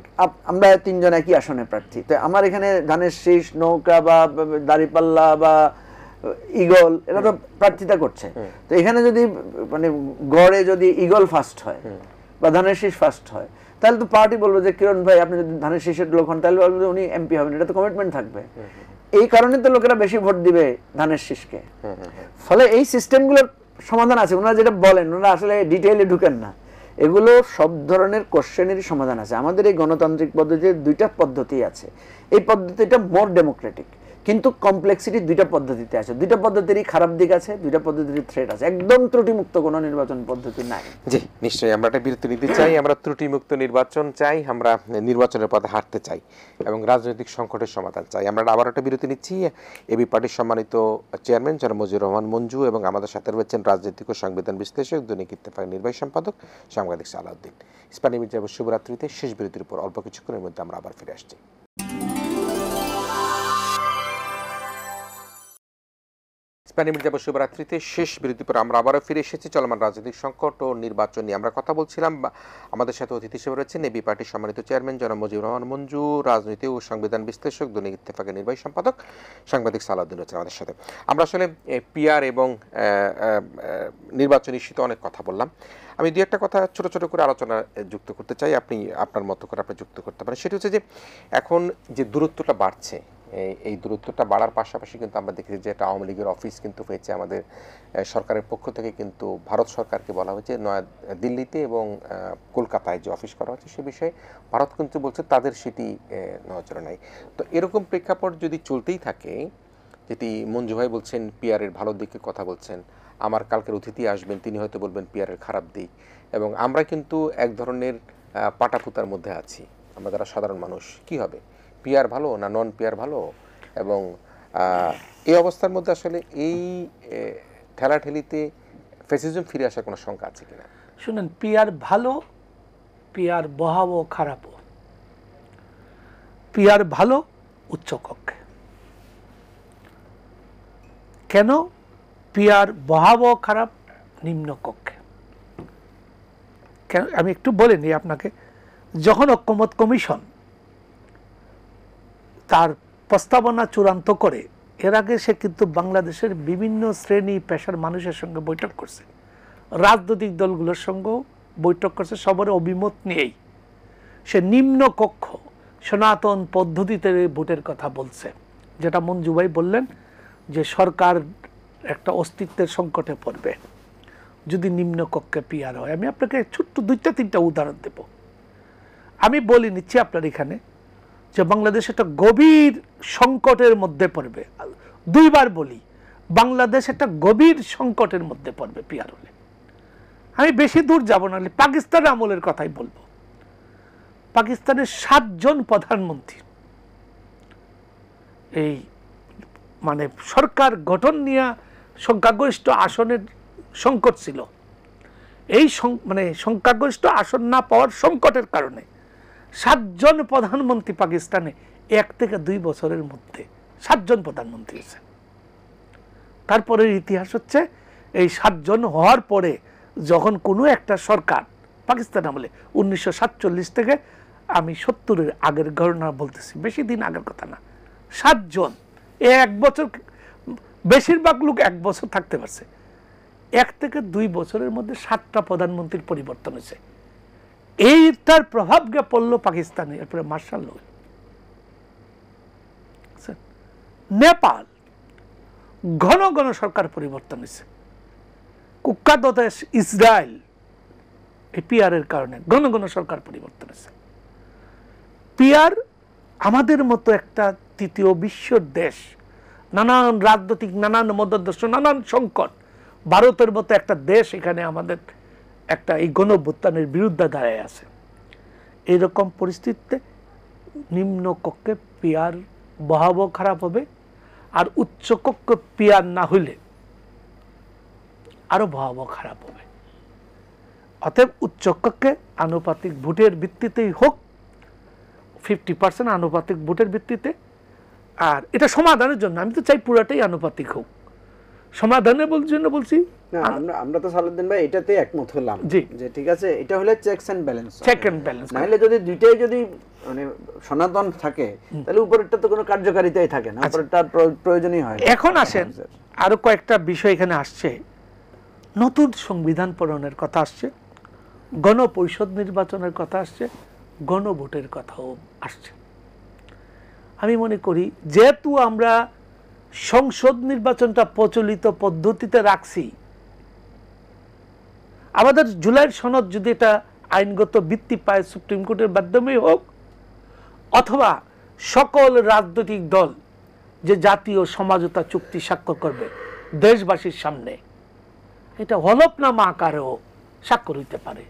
আমরা 3 জন একই আসনে প্রার্থী, তো আমার এখানে ধানের শীষ, নৌকা বা দাঁড়িপাল্লা বা ঈগল এরা তো প্রার্থিতা করছে। তো এখানে যদি মানে গড়ে যদি ঈগল ফার্স্ট হয় বা ধানের শীষ ফার্স্ট হয়, তাহলে তো পার্টি বলবে যে কিরণ ভাই আপনি যদি ধানের শীষের লোক হন তাহলে বলবে উনি এমপি হবেন, এটা তো কমিটমেন্ট থাকবে। এই কারণে তো লোকেরা বেশি ভোট দিবে ধানের শীষকে। ফলে এই সিস্টেমগুলোর সমাধান আছে। ওনারা যেটা বলেন, ওনারা আসলে ডিটেইলে ঢুকেন না। এগুলো সব ধরনের কোশ্চেনেরই সমাধান আছে। আমাদের এই গণতান্ত্রিক পদ্ধতির 2টা পদ্ধতি আছে। এই পদ্ধতিটা মোর ডেমোক্রেটিক, কিন্তু কমপ্লেক্সিটি 2টা পদ্ধতিতে আছে। 2টা পদ্ধতিরই খারাপ দিক আছে, 2টা পদ্ধতির থ্রেট আছে। একদম ত্রুটিমুক্ত কোনো নির্বাচন পদ্ধতি নাই। জি নিশ্চয়ই, আমরা একটা বিরতি নিতে চাই। আমরা ত্রুটিমুক্ত নির্বাচন চাই, আমরা নির্বাচনের পথে হাঁটতে চাই এবং রাজনৈতিক সংকটের সমাধান চাই। আমরা আবার একটা বিরতি নিচ্ছি। এবি পার্টির সম্মানিত চেয়ারম্যান জনাব মুজিবুর রহমান মঞ্জু এবং আমাদের সাথে রয়েছেন রাজনৈতিক ও সংবিধান বিশ্লেষক, দৈনিক ইত্তেফাকের নির্বাহী সম্পাদক সাংবাদিক সালাউদ্দিন। ইস্পানি মির্জা শুভরাত্রিতে শেষ বিরতির উপর অল্প কিছুক্ষণের মধ্যে আমরা আবার ফিরে আসছি। ইস্পানি মির্জা শুভরাত্রিতে শেষ বিরতির পর আমরা আবারও ফিরে এসেছি। চলমান রাজনৈতিক সংকট ও নির্বাচন নিয়ে আমরা কথা বলছিলাম। আমাদের সাথে অতিথি হিসেবে রয়েছেন এবি পার্টির সম্মানিত চেয়ারম্যান জনাব মুজিবুর রহমান মঞ্জু, রাজনীতি ও সংবিধান বিশ্লেষক, দৈনিক ইত্তেফাকের নির্বাহী সম্পাদক সাংবাদিক সালাউদ্দিন রয়েছেন আমাদের সাথে। আমরা আসলে পিআর এবং নির্বাচন ইস্যুতে অনেক কথা বললাম। আমি দু একটা কথা ছোট ছোট করে আলোচনা যুক্ত করতে চাই, আপনি আপনার মতো করে আপনি যুক্ত করতে পারেন। সেটা হচ্ছে যে এখন যে দূরত্বটা বাড়ছে এই দূরত্বটা বাড়ার পাশাপাশি কিন্তু আমরা দেখেছি যে একটা আওয়ামী লীগের অফিস কিন্তু হয়েছে আমাদের সরকারের পক্ষ থেকে, কিন্তু ভারত সরকারকে বলা হয়েছে দিল্লিতে এবং কলকাতায় যে অফিস করা হচ্ছে সে বিষয়ে ভারত কিন্তু বলছে তাদের সেটি নজরে নাই। তো এরকম প্রেক্ষাপট যদি চলতেই থাকে, যেটি মঞ্জু ভাই বলছেন পিআরের ভালো দিকে কথা বলছেন, আমার কালকের অতিথি আসবেন তিনি হয়তো বলবেন পিআরের খারাপ দিক, এবং আমরা কিন্তু এক ধরনের পাটাপুতার মধ্যে আছি আমরা যারা সাধারণ মানুষ। কি হবে, পিআর ভালো না নন পিআর ভালো? এবং এই অবস্থার মধ্যে আসলে এই ঠেলাঠেলিতে ফ্যাসিজম ফিরে আসার কোনো শঙ্কা আছে কিনা? শুনেন, পিআর ভালো, পিআর বহাবো খারাপও। পিআর ভালো উচ্চকক্ষে, কেন পিআর বহাবো খারাপ নিম্নকক্ষে? কেন আমি একটু বলে নিই আপনাকে। যখন ঐকমত্য কমিশন তার প্রস্তাবনা চূড়ান্ত করে, এর আগে সে কিন্তু বাংলাদেশের বিভিন্ন শ্রেণী পেশার মানুষের সঙ্গে বৈঠক করছে, রাজনৈতিক দলগুলোর সঙ্গেও বৈঠক করছে, সবার অভিমত নিয়েই সে নিম্নকক্ষ সনাতন পদ্ধতিতে ভোটের কথা বলছে। যেটা মঞ্জু ভাই বললেন যে সরকার একটা অস্তিত্বের সংকটে পড়বে যদি নিম্নকক্ষে পিআর হয়। আমি আপনাকে ছোট্ট 2-3টা উদাহরণ দেব। আমি বলে নিচ্ছি আপনার এখানে যে বাংলাদেশ একটা গভীর সংকটের মধ্যে পড়বে। 2বার বলি, বাংলাদেশ একটা গভীর সংকটের মধ্যে পড়বে পিআর হলে। আমি বেশি দূর যাব না, পাকিস্তানের আমলের কথাই বলবো। পাকিস্তানের 7 জন প্রধানমন্ত্রী এই মানে সরকার গঠন নিয়ে সংখ্যাগরিষ্ঠ আসনের সংকট ছিল। এই মানে সংখ্যাগরিষ্ঠ আসন না পাওয়ার সংকটের কারণে 7 জন প্রধানমন্ত্রী পাকিস্তানে 1 থেকে 2 বছরের মধ্যে 7 জন প্রধানমন্ত্রী হয়েছে। তারপরে ইতিহাস হচ্ছে এই 7 জন হওয়ার পরে যখন কোনো একটা সরকার পাকিস্তান আমলে 1947 থেকে, আমি 70-এর আগের ঘটনা বলতেছি, বেশি দিন আগের কথা না, 7 জন 1 বছর, বেশিরভাগ লোক 1 বছর থাকতে পারছে। 1 থেকে 2 বছরের মধ্যে 7টা প্রধানমন্ত্রীর পরিবর্তন হয়েছে। এইটার প্রভাব গিয়ে পড়লো পাকিস্তানে। এরপরে মার্শাল ল, নেপাল ঘন ঘন সরকার পরিবর্তন হয়েছে। কুখ্যাত দেশ ইসরায়েল এই পিআরের কারণে ঘন ঘন সরকার পরিবর্তন হয়েছে। পিআর আমাদের মতো একটা তৃতীয় বিশ্বের দেশ, নানান রাজনৈতিক, নানান মতাদর্শ, নানান সংকট, ভারতের মতো একটা দেশ এখানে আমাদের একটা এই গণঅভ্যুত্থানের বিরুদ্ধে দাঁড়ায় আছে। এইরকম পরিস্থিতিতে নিম্নকক্ষে পিআর বহাবহ খারাপ হবে, আর উচ্চকক্ষে পিআর না হইলে আরো ভয়াবহ খারাপ হবে। অতএব উচ্চকক্ষে আনুপাতিক ভোটের ভিত্তিতেই হোক, 50% আনুপাতিক ভোটের ভিত্তিতে। আর এটা সমাধানের জন্য, আমি তো চাই পুরাটাই আনুপাতিক হোক। সমাধানের জন্য বলছি আমরা তো সালাউদ্দিন ভাই এটাতে একমত হলাম যে ঠিক আছে, এটা হলে checks and balance, check and balance. নাহলে যদি দুইটাই যদি মানে সনাতন থাকে তাহলে উপরেরটা তো কোনো কার্যকারিতাই থাকে না, উপরেরটা প্রয়োজনই হয়। এখন আসেন আরো কয়েকটা বিষয় এখানে আসছে। নতুন সংবিধান প্রণয়নের কথা আসছে, গণপরিষদ নির্বাচনের কথা আসছে, গণভোটের কথাও আসছে। আমি মনে করি যেহেতু আমরা সংসদ নির্বাচনটা প্রচলিত পদ্ধতিতে রাখছি, আমাদের জুলাইয়ের সনদ যদি এটা আইনগত ভিত্তি পায় সুপ্রিম কোর্টের মাধ্যমেই হোক, অথবা সকল রাজনৈতিক দল যে জাতীয় সমঝোতা চুক্তি স্বাক্ষর করবে দেশবাসীর সামনে, এটা হলফনামা আকারেও স্বাক্ষর হইতে পারে।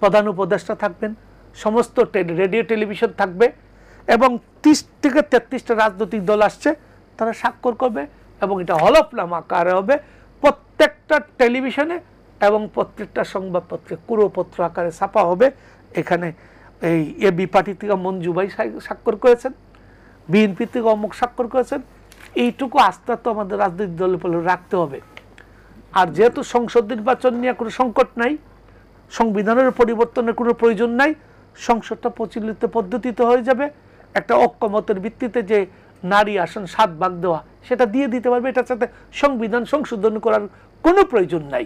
প্রধান উপদেষ্টা থাকবেন, সমস্ত রেডিও টেলিভিশন থাকবে, এবং 30 থেকে 33টা রাজনৈতিক দল আসছে, তারা স্বাক্ষর করবে, এবং এটা হলফনামা আকারে হবে প্রত্যেকটা টেলিভিশনে এবং প্রত্যেকটা সংবাদপত্রে কুরুপত্র আকারে ছাপা হবে। এখানে এই এবি পার্টি থেকে মঞ্জু ভাই স্বাক্ষর করেছেন, বিএনপি থেকে অমুক স্বাক্ষর করেছেন। এইটুকু আস্থা তো আমাদের রাজনৈতিক দলের রাখতে হবে। আর যেহেতু সংসদ নির্বাচন নিয়ে কোনো সংকট নাই, সংবিধানের পরিবর্তনের কোনো প্রয়োজন নাই, সংসদটা প্রচলিত পদ্ধতিতে হয়ে যাবে। একটা ঐক্যমতের ভিত্তিতে যে নারী আসন 7 ভাগ দেওয়া, সেটা দিয়ে দিতে পারবে। এটার সাথে সংবিধান সংশোধন করার কোনো প্রয়োজন নাই।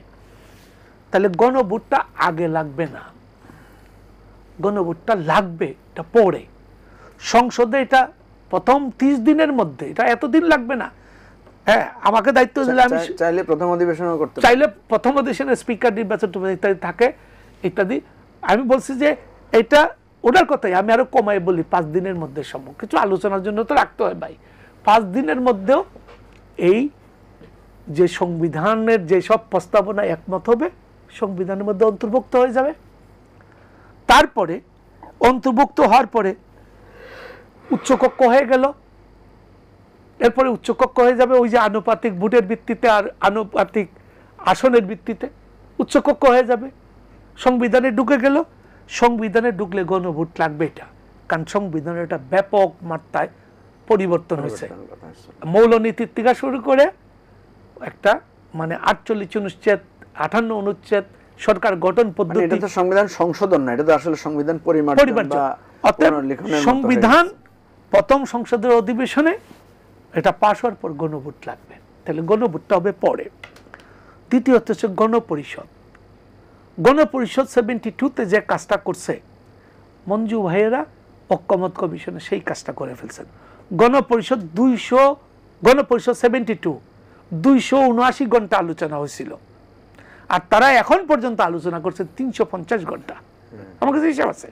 তাহলে গণভোটটা আগে লাগবে না, গণভোটটা লাগবে এটা পরে। সংসদে এটা প্রথম 30 দিনের মধ্যে, এটা এতদিন লাগবে না। হ্যাঁ, আমাকে দায়িত্ব দিলে আমি চাইলে প্রথম অধিবেশনও করতে চাইলে প্রথম অধিবেশনের স্পিকার নির্বাচন ইত্যাদি থাকে ইত্যাদি। আমি বলছি যে এটা ওনার কথাই, আমি আরো কমাই বলি 5 দিনের মধ্যে সম্ভব, কিছু আলোচনার জন্য তো রাখতে হয় ভাই। 5 দিনের মধ্যেও এই যে সংবিধানের যে সব প্রস্তাবনা একমত হবে, সংবিধানের মধ্যে অন্তর্ভুক্ত হয়ে যাবে। তারপরে অন্তর্ভুক্ত হওয়ার পরে উচ্চকক্ষ হয়ে গেল, এরপরে উচ্চকক্ষ হয়ে যাবে ওই যে আনুপাতিক ভোটের ভিত্তিতে আর আনুপাতিক আসনের ভিত্তিতে উচ্চকক্ষ হয়ে যাবে। সংবিধানে ঢুকে গেল, সংবিধানে ঢুকলে গণভোট লাগবে এটা, কারণ সংবিধানের একটা ব্যাপক মাত্রায় পরিবর্তন হয়েছে। মৌলনীতির থেকে শুরু করে একটা মানে 48 অনুচ্ছেদ, 58 অনুচ্ছেদ, সরকার গঠন পদ্ধতি, এটা তো সংবিধান সংশোধন না, এটা তো আসলে সংবিধান পরিমার্জন বা পুনর্লিখনের মতো। সংবিধান প্রথম সংসদের অধিবেশনে এটা পাশ হওয়ার পর গণভোট লাগবে, তাহলে গণভোটটা হবে পরে। দ্বিতীয়ত হচ্ছে গণপরিষদ। গণপরিষদ 72-তে যে কাজটা করছে মঞ্জু ভাইয়েরা ঐক্যমত কমিশনে সেই কাজটা করে ফেলছেন। গণপরিষদ 72 279 ঘন্টা আলোচনা হয়েছিল, আর তারা এখন পর্যন্ত আলোচনা করছে 350 ঘন্টা। আমার কাছে হিসাব আছে।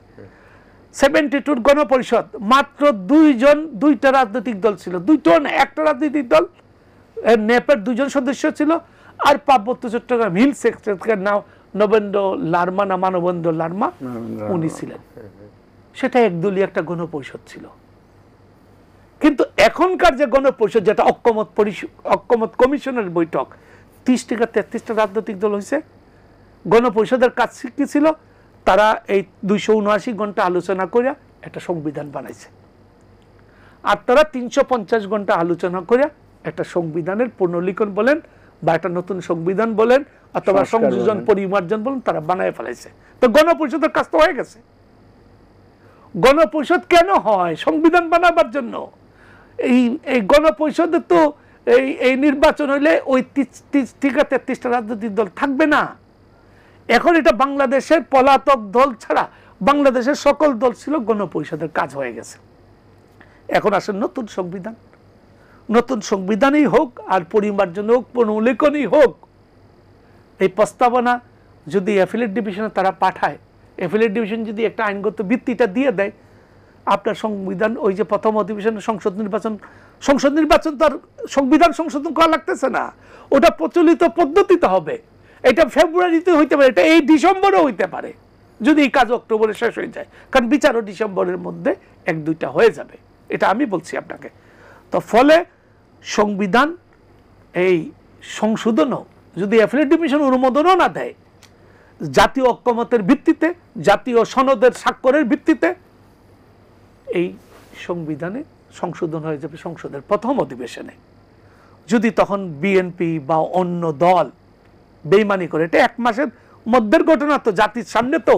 72 গণপরিষদ মাত্র 2টা রাজনৈতিক দল ছিল, একটা রাজনৈতিক দল নেপের 2 জন সদস্য ছিল, আর পার্বত্য চট্টগ্রাম হিল সেক্টর নাও নবেন্দ্র লার্মা না মানবেন্দ্র লার্মা উনি ছিলেন। সেটা একদলীয় একটা গণপরিষদ ছিল। কিন্তু এখনকার যে গণপরিষদ, যেটা ঐক্যমত কমিশনের বৈঠক, 30 থেকে 33টা রাজনৈতিক দল হয়েছে। গণপরিষদের কাজ কি ছিল? তারা এই 279 ঘন্টা আলোচনা করে একটা সংবিধান বানাইছে, আর তারা 350 ঘন্টা আলোচনা করে একটা সংবিধানের পুনর্লিখন বলেন বা একটা নতুন সংবিধান বলেন অথবা সংযোজন পরিমার্জন বলেন, তারা বানায় ফেলাইছে। তো গণপরিষদের কাজ তো হয়ে গেছে। গণপরিষদ কেন হয়? সংবিধান বানাবার জন্য। এই গণপরিষদে তো এই নির্বাচন হইলে ওই 30 থেকে 33টা রাজনৈতিক দল থাকবে না। এখন এটা বাংলাদেশের পলাতক দল ছাড়া বাংলাদেশের সকল দল ছিল, গণপরিষদের কাজ হয়ে গেছে। এখন আসে নতুন সংবিধান। নতুন সংবিধানই হোক আর পরিমার্জন হোক, পুনর্লিখনই হোক, এই প্রস্তাবনা যদি অ্যাফিলিয়েট ডিভিশনে তারা পাঠায়, অ্যাফিলিয়েট ডিভিশন যদি একটা আইনগত ভিত্তিটা দিয়ে দেয়, আপনার সংবিধান ওই যে প্রথম অধিবেশনে সংসদ নির্বাচন তো আর সংবিধান সংশোধন করা লাগতেছে না, ওটা প্রচলিত পদ্ধতিতে হবে। এটা ফেব্রুয়ারিতে হইতে পারে, এটা এই ডিসেম্বরও হইতে পারে, যদি এই কাজ অক্টোবরে শেষ হয়ে যায়, কারণ বিচারও ডিসেম্বরের মধ্যে 1-2টা হয়ে যাবে, এটা আমি বলছি আপনাকে। তো ফলে সংবিধান এই সংশোধনও যদি অ্যাফিলিয়েট ডিভিশন অনুমোদনও না দেয়, জাতীয় ঐক্যমতের ভিত্তিতে, জাতীয় সনদের স্বাক্ষরের ভিত্তিতে এই সংবিধানে সংশোধন হয়ে যাবে সংসদের প্রথম অধিবেশনে। যদি তখন বিএনপি বা অন্য দল বেইমানি করে, এটা 1 মাসের মধ্যের ঘটনা, তো জাতির সামনে তো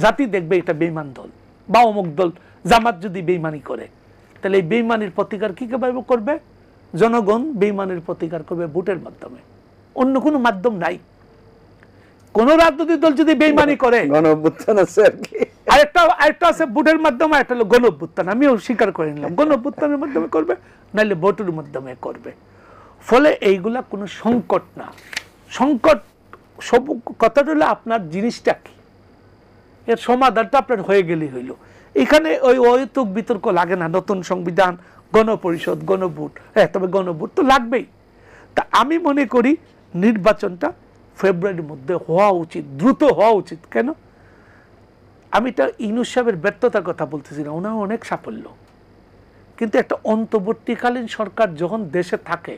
জাতি দেখবে এটা বেইমান দল বা অমুক দল, জামাত যদি বেইমানি করে, তাহলে এই বেইমানির প্রতিকার কি কিভাবে করবে? জনগণ বেইমানির প্রতিকার করবে ভোটের মাধ্যমে, অন্য কোনো মাধ্যম নাই। কোন রাজনৈতিক দল যদি বেইমানি করে, গণঅভ্যুত্থান আছে আর কি, আরেকটা আছে ভোটের মাধ্যমে, একটা হলো গণঅভ্যুত্থান। আমিও স্বীকার করে নিলাম, গণঅভ্যুত্থানের মাধ্যমে করবে, নাহলে ভোটের মাধ্যমে করবে। ফলে এইগুলা কোনো সংকট না। সংকট সব কথাটা হলো আপনার জিনিসটা কি, এর সমাধানটা আপনার হয়ে গেলেই হইল। এখানে ওই অহেতুক বিতর্ক লাগে না। নতুন সংবিধান, গণপরিষদ, গণভোট, হ্যাঁ, তবে গণভোট তো লাগবেই। তা আমি মনে করি নির্বাচনটা ফেব্রুয়ারির মধ্যে হওয়া উচিত, দ্রুত হওয়া উচিত। কেন? আমি এটা ইউনূস সাহেবের ব্যর্থতার কথা বলতেছি না, ওনার অনেক সাফল্য, কিন্তু একটা অন্তর্বর্তীকালীন সরকার যখন দেশে থাকে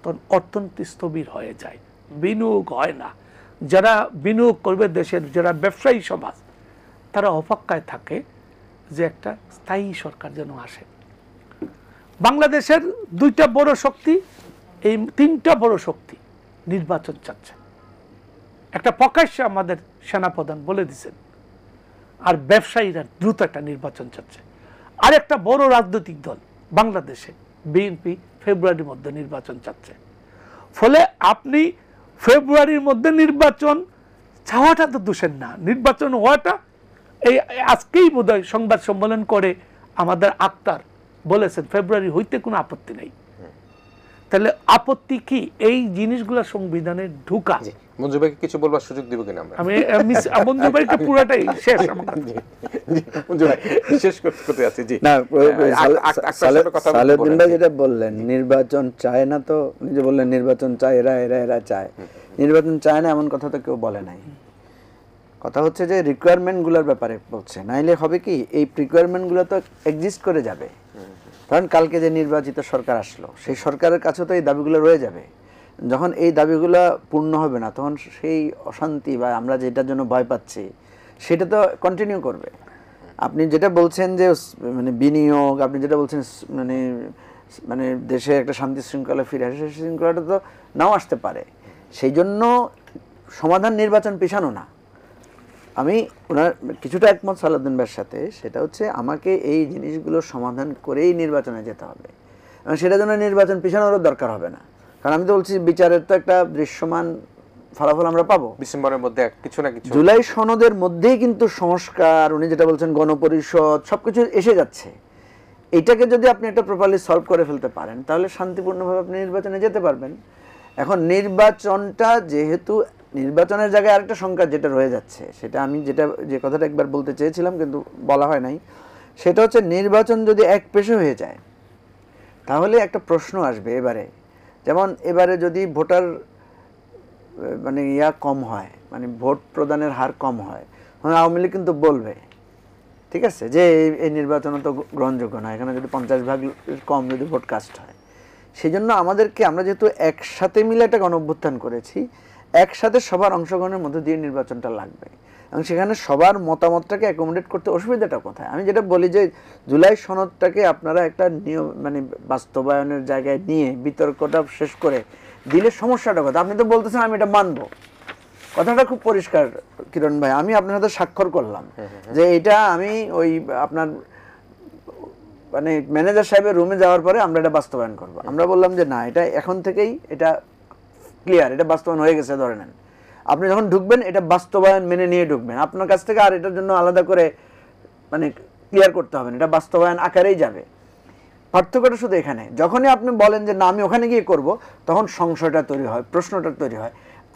তখন অর্থনীতি স্থবির হয়ে যায়, বিনিয়োগ হয় না। যারা বিনিয়োগ করবে দেশের, যারা ব্যবসায়ী সমাজ, তারা অপেক্ষায় থাকে যে একটা স্থায়ী সরকার যেন আসে। বাংলাদেশের 2টা বড় শক্তি, এই 3টা বড় শক্তি নির্বাচন চাচ্ছে। একটা প্রকাশ্যে আমাদের সেনাপ্রধান বলে দিয়েছেন, আর ব্যবসায়ীরা দ্রুত একটা নির্বাচন চাচ্ছে। আর একটা বড় রাজনৈতিক দল বাংলাদেশে বিএনপি ফেব্রুয়ারির মধ্যে নির্বাচন চাচ্ছে। ফলে আপনি ফেব্রুয়ারির মধ্যে নির্বাচন চাওয়াটা তো দোষের না, নির্বাচন হওয়াটা। এই আজকেই বোধহয় সংবাদ সম্মেলন করে আমাদের আক্তার বলেছেন ফেব্রুয়ারি হইতে কোনো আপত্তি নাই, তাহলে আপত্তি কি এই জিনিসগুলো সংবিধানে ঢুকা? মঞ্জু ভাইকে কিছু বলবার সুযোগ দিব কিনা আমরা? আমি মঞ্জু ভাইটা পুরাটাই শেষ আমার কাছে। মঞ্জু ভাই শেষ করতে আছি। জি না, কথা সালেউদ্দিন ভাই যেটা বললেন নির্বাচন চায় না, তো উনি যে বললেন নির্বাচন চায় এরা চায়, নির্বাচন চায় না এমন কথা তো কেউ বলে নাই। কথা হচ্ছে যে রিকোয়ারমেন্ট গুলোর ব্যাপারে বলছে, নাইলে হবে কি এই রিকোয়ারমেন্ট গুলো তো এক্সিস্ট করে যাবে। কারণ কালকে যে নির্বাচিত সরকার আসলো সেই সরকারের কাছে তো এই দাবিগুলো রয়ে যাবে। যখন এই দাবিগুলো পূর্ণ হবে না তখন সেই অশান্তি বা আমরা যেটার জন্য ভয় পাচ্ছি সেটা তো কন্টিনিউ করবে। আপনি যেটা বলছেন যে মানে বিনিয়োগ, আপনি যেটা বলছেন মানে মানে দেশে একটা শান্তি শৃঙ্খলা ফিরে আসে, সেই শৃঙ্খলাটা তো নাও আসতে পারে। সেই জন্য সমাধান নির্বাচন পিছানো না। আমি ওনার কিছুটা একমত সালাউদ্দিন ভাইয়ের সাথে, সেটা হচ্ছে আমাকে এই জিনিসগুলো সমাধান করেই নির্বাচনে যেতে হবে, এবং সেটার জন্য নির্বাচন পিছানোরও দরকার হবে না। কারণ আমি তো বলছি বিচারের তো একটা দৃশ্যমান ফলাফল আমরা পাবো ডিসেম্বরের মধ্যে, কিছু না কিছু জুলাই সনদের মধ্যেই কিন্তু সংস্কার, উনি যেটা বলছেন গণপরিষদ সবকিছু এসে যাচ্ছে। এটাকে যদি আপনি একটা প্রপারলি সলভ করে ফেলতে পারেন তাহলে শান্তিপূর্ণভাবে আপনি নির্বাচনে যেতে পারবেন। এখন নির্বাচনটা যেহেতু নির্বাচনের জায়গায় আরেকটা সংখ্যা যেটা রয়ে যাচ্ছে, সেটা আমি যে কথাটা একবার বলতে চেয়েছিলাম কিন্তু বলা হয় নাই, সেটা হচ্ছে নির্বাচন যদি এক পেশে হয়ে যায় তাহলে একটা প্রশ্ন আসবে এবারে, যেমন এবারে যদি ভোটার মানে কম হয়, মানে ভোট প্রদানের হার কম হয়, আওয়ামী লীগ কিন্তু বলবে ঠিক আছে যে এই নির্বাচন তো গ্রহণযোগ্য নয়, এখানে যদি 50% কম যদি ভোট কাস্ট হয়। সেই জন্য আমাদেরকে, আমরা যেহেতু একসাথে মিলে একটা গণঅভ্যুত্থান করেছি, একসাথে সবার অংশগ্রহণের মধ্যে দিয়ে নির্বাচনটা লাগবে, এবং সেখানে সবার মতামতটাকে অ্যাকোমোডেট করতে অসুবিধাটা কোথায়? আমি যেটা বলি যে জুলাই সনদটাকে আপনারা একটা নিয়ম মানে বাস্তবায়নের জায়গায় নিয়ে বিতর্কটা শেষ করে দিলে সমস্যাটা কথা। আপনি তো বলতেছেন আমি এটা মানবো, কথাটা খুব পরিষ্কার কিরণ ভাই, আমি আপনার সাথে স্বাক্ষর করলাম যে এটা আমি ওই আপনার মানে ম্যানেজার সাহেবের রুমে যাওয়ার পরে আমরা এটা বাস্তবায়ন করবো। আমরা বললাম যে না, এটা এখন থেকেই এটা ক্লিয়ার, এটা বাস্তবায়ন হয়ে গেছে ধরে নেন। আপনি যখন ঢুকবেন এটা বাস্তবায়ন মেনে নিয়ে ঢুকবেন, আপনার কাছ থেকে আর এটার জন্য আলাদা করে মানে ক্লিয়ার করতে হবে না, এটা বাস্তবায়ন আকারেই যাবে। পার্থক্যটা শুধু এখানে, যখনই আপনি বলেন যে না আমি ওখানে গিয়ে করব, তখন সংশয়টা তৈরি হয়, প্রশ্নটা তৈরি হয়।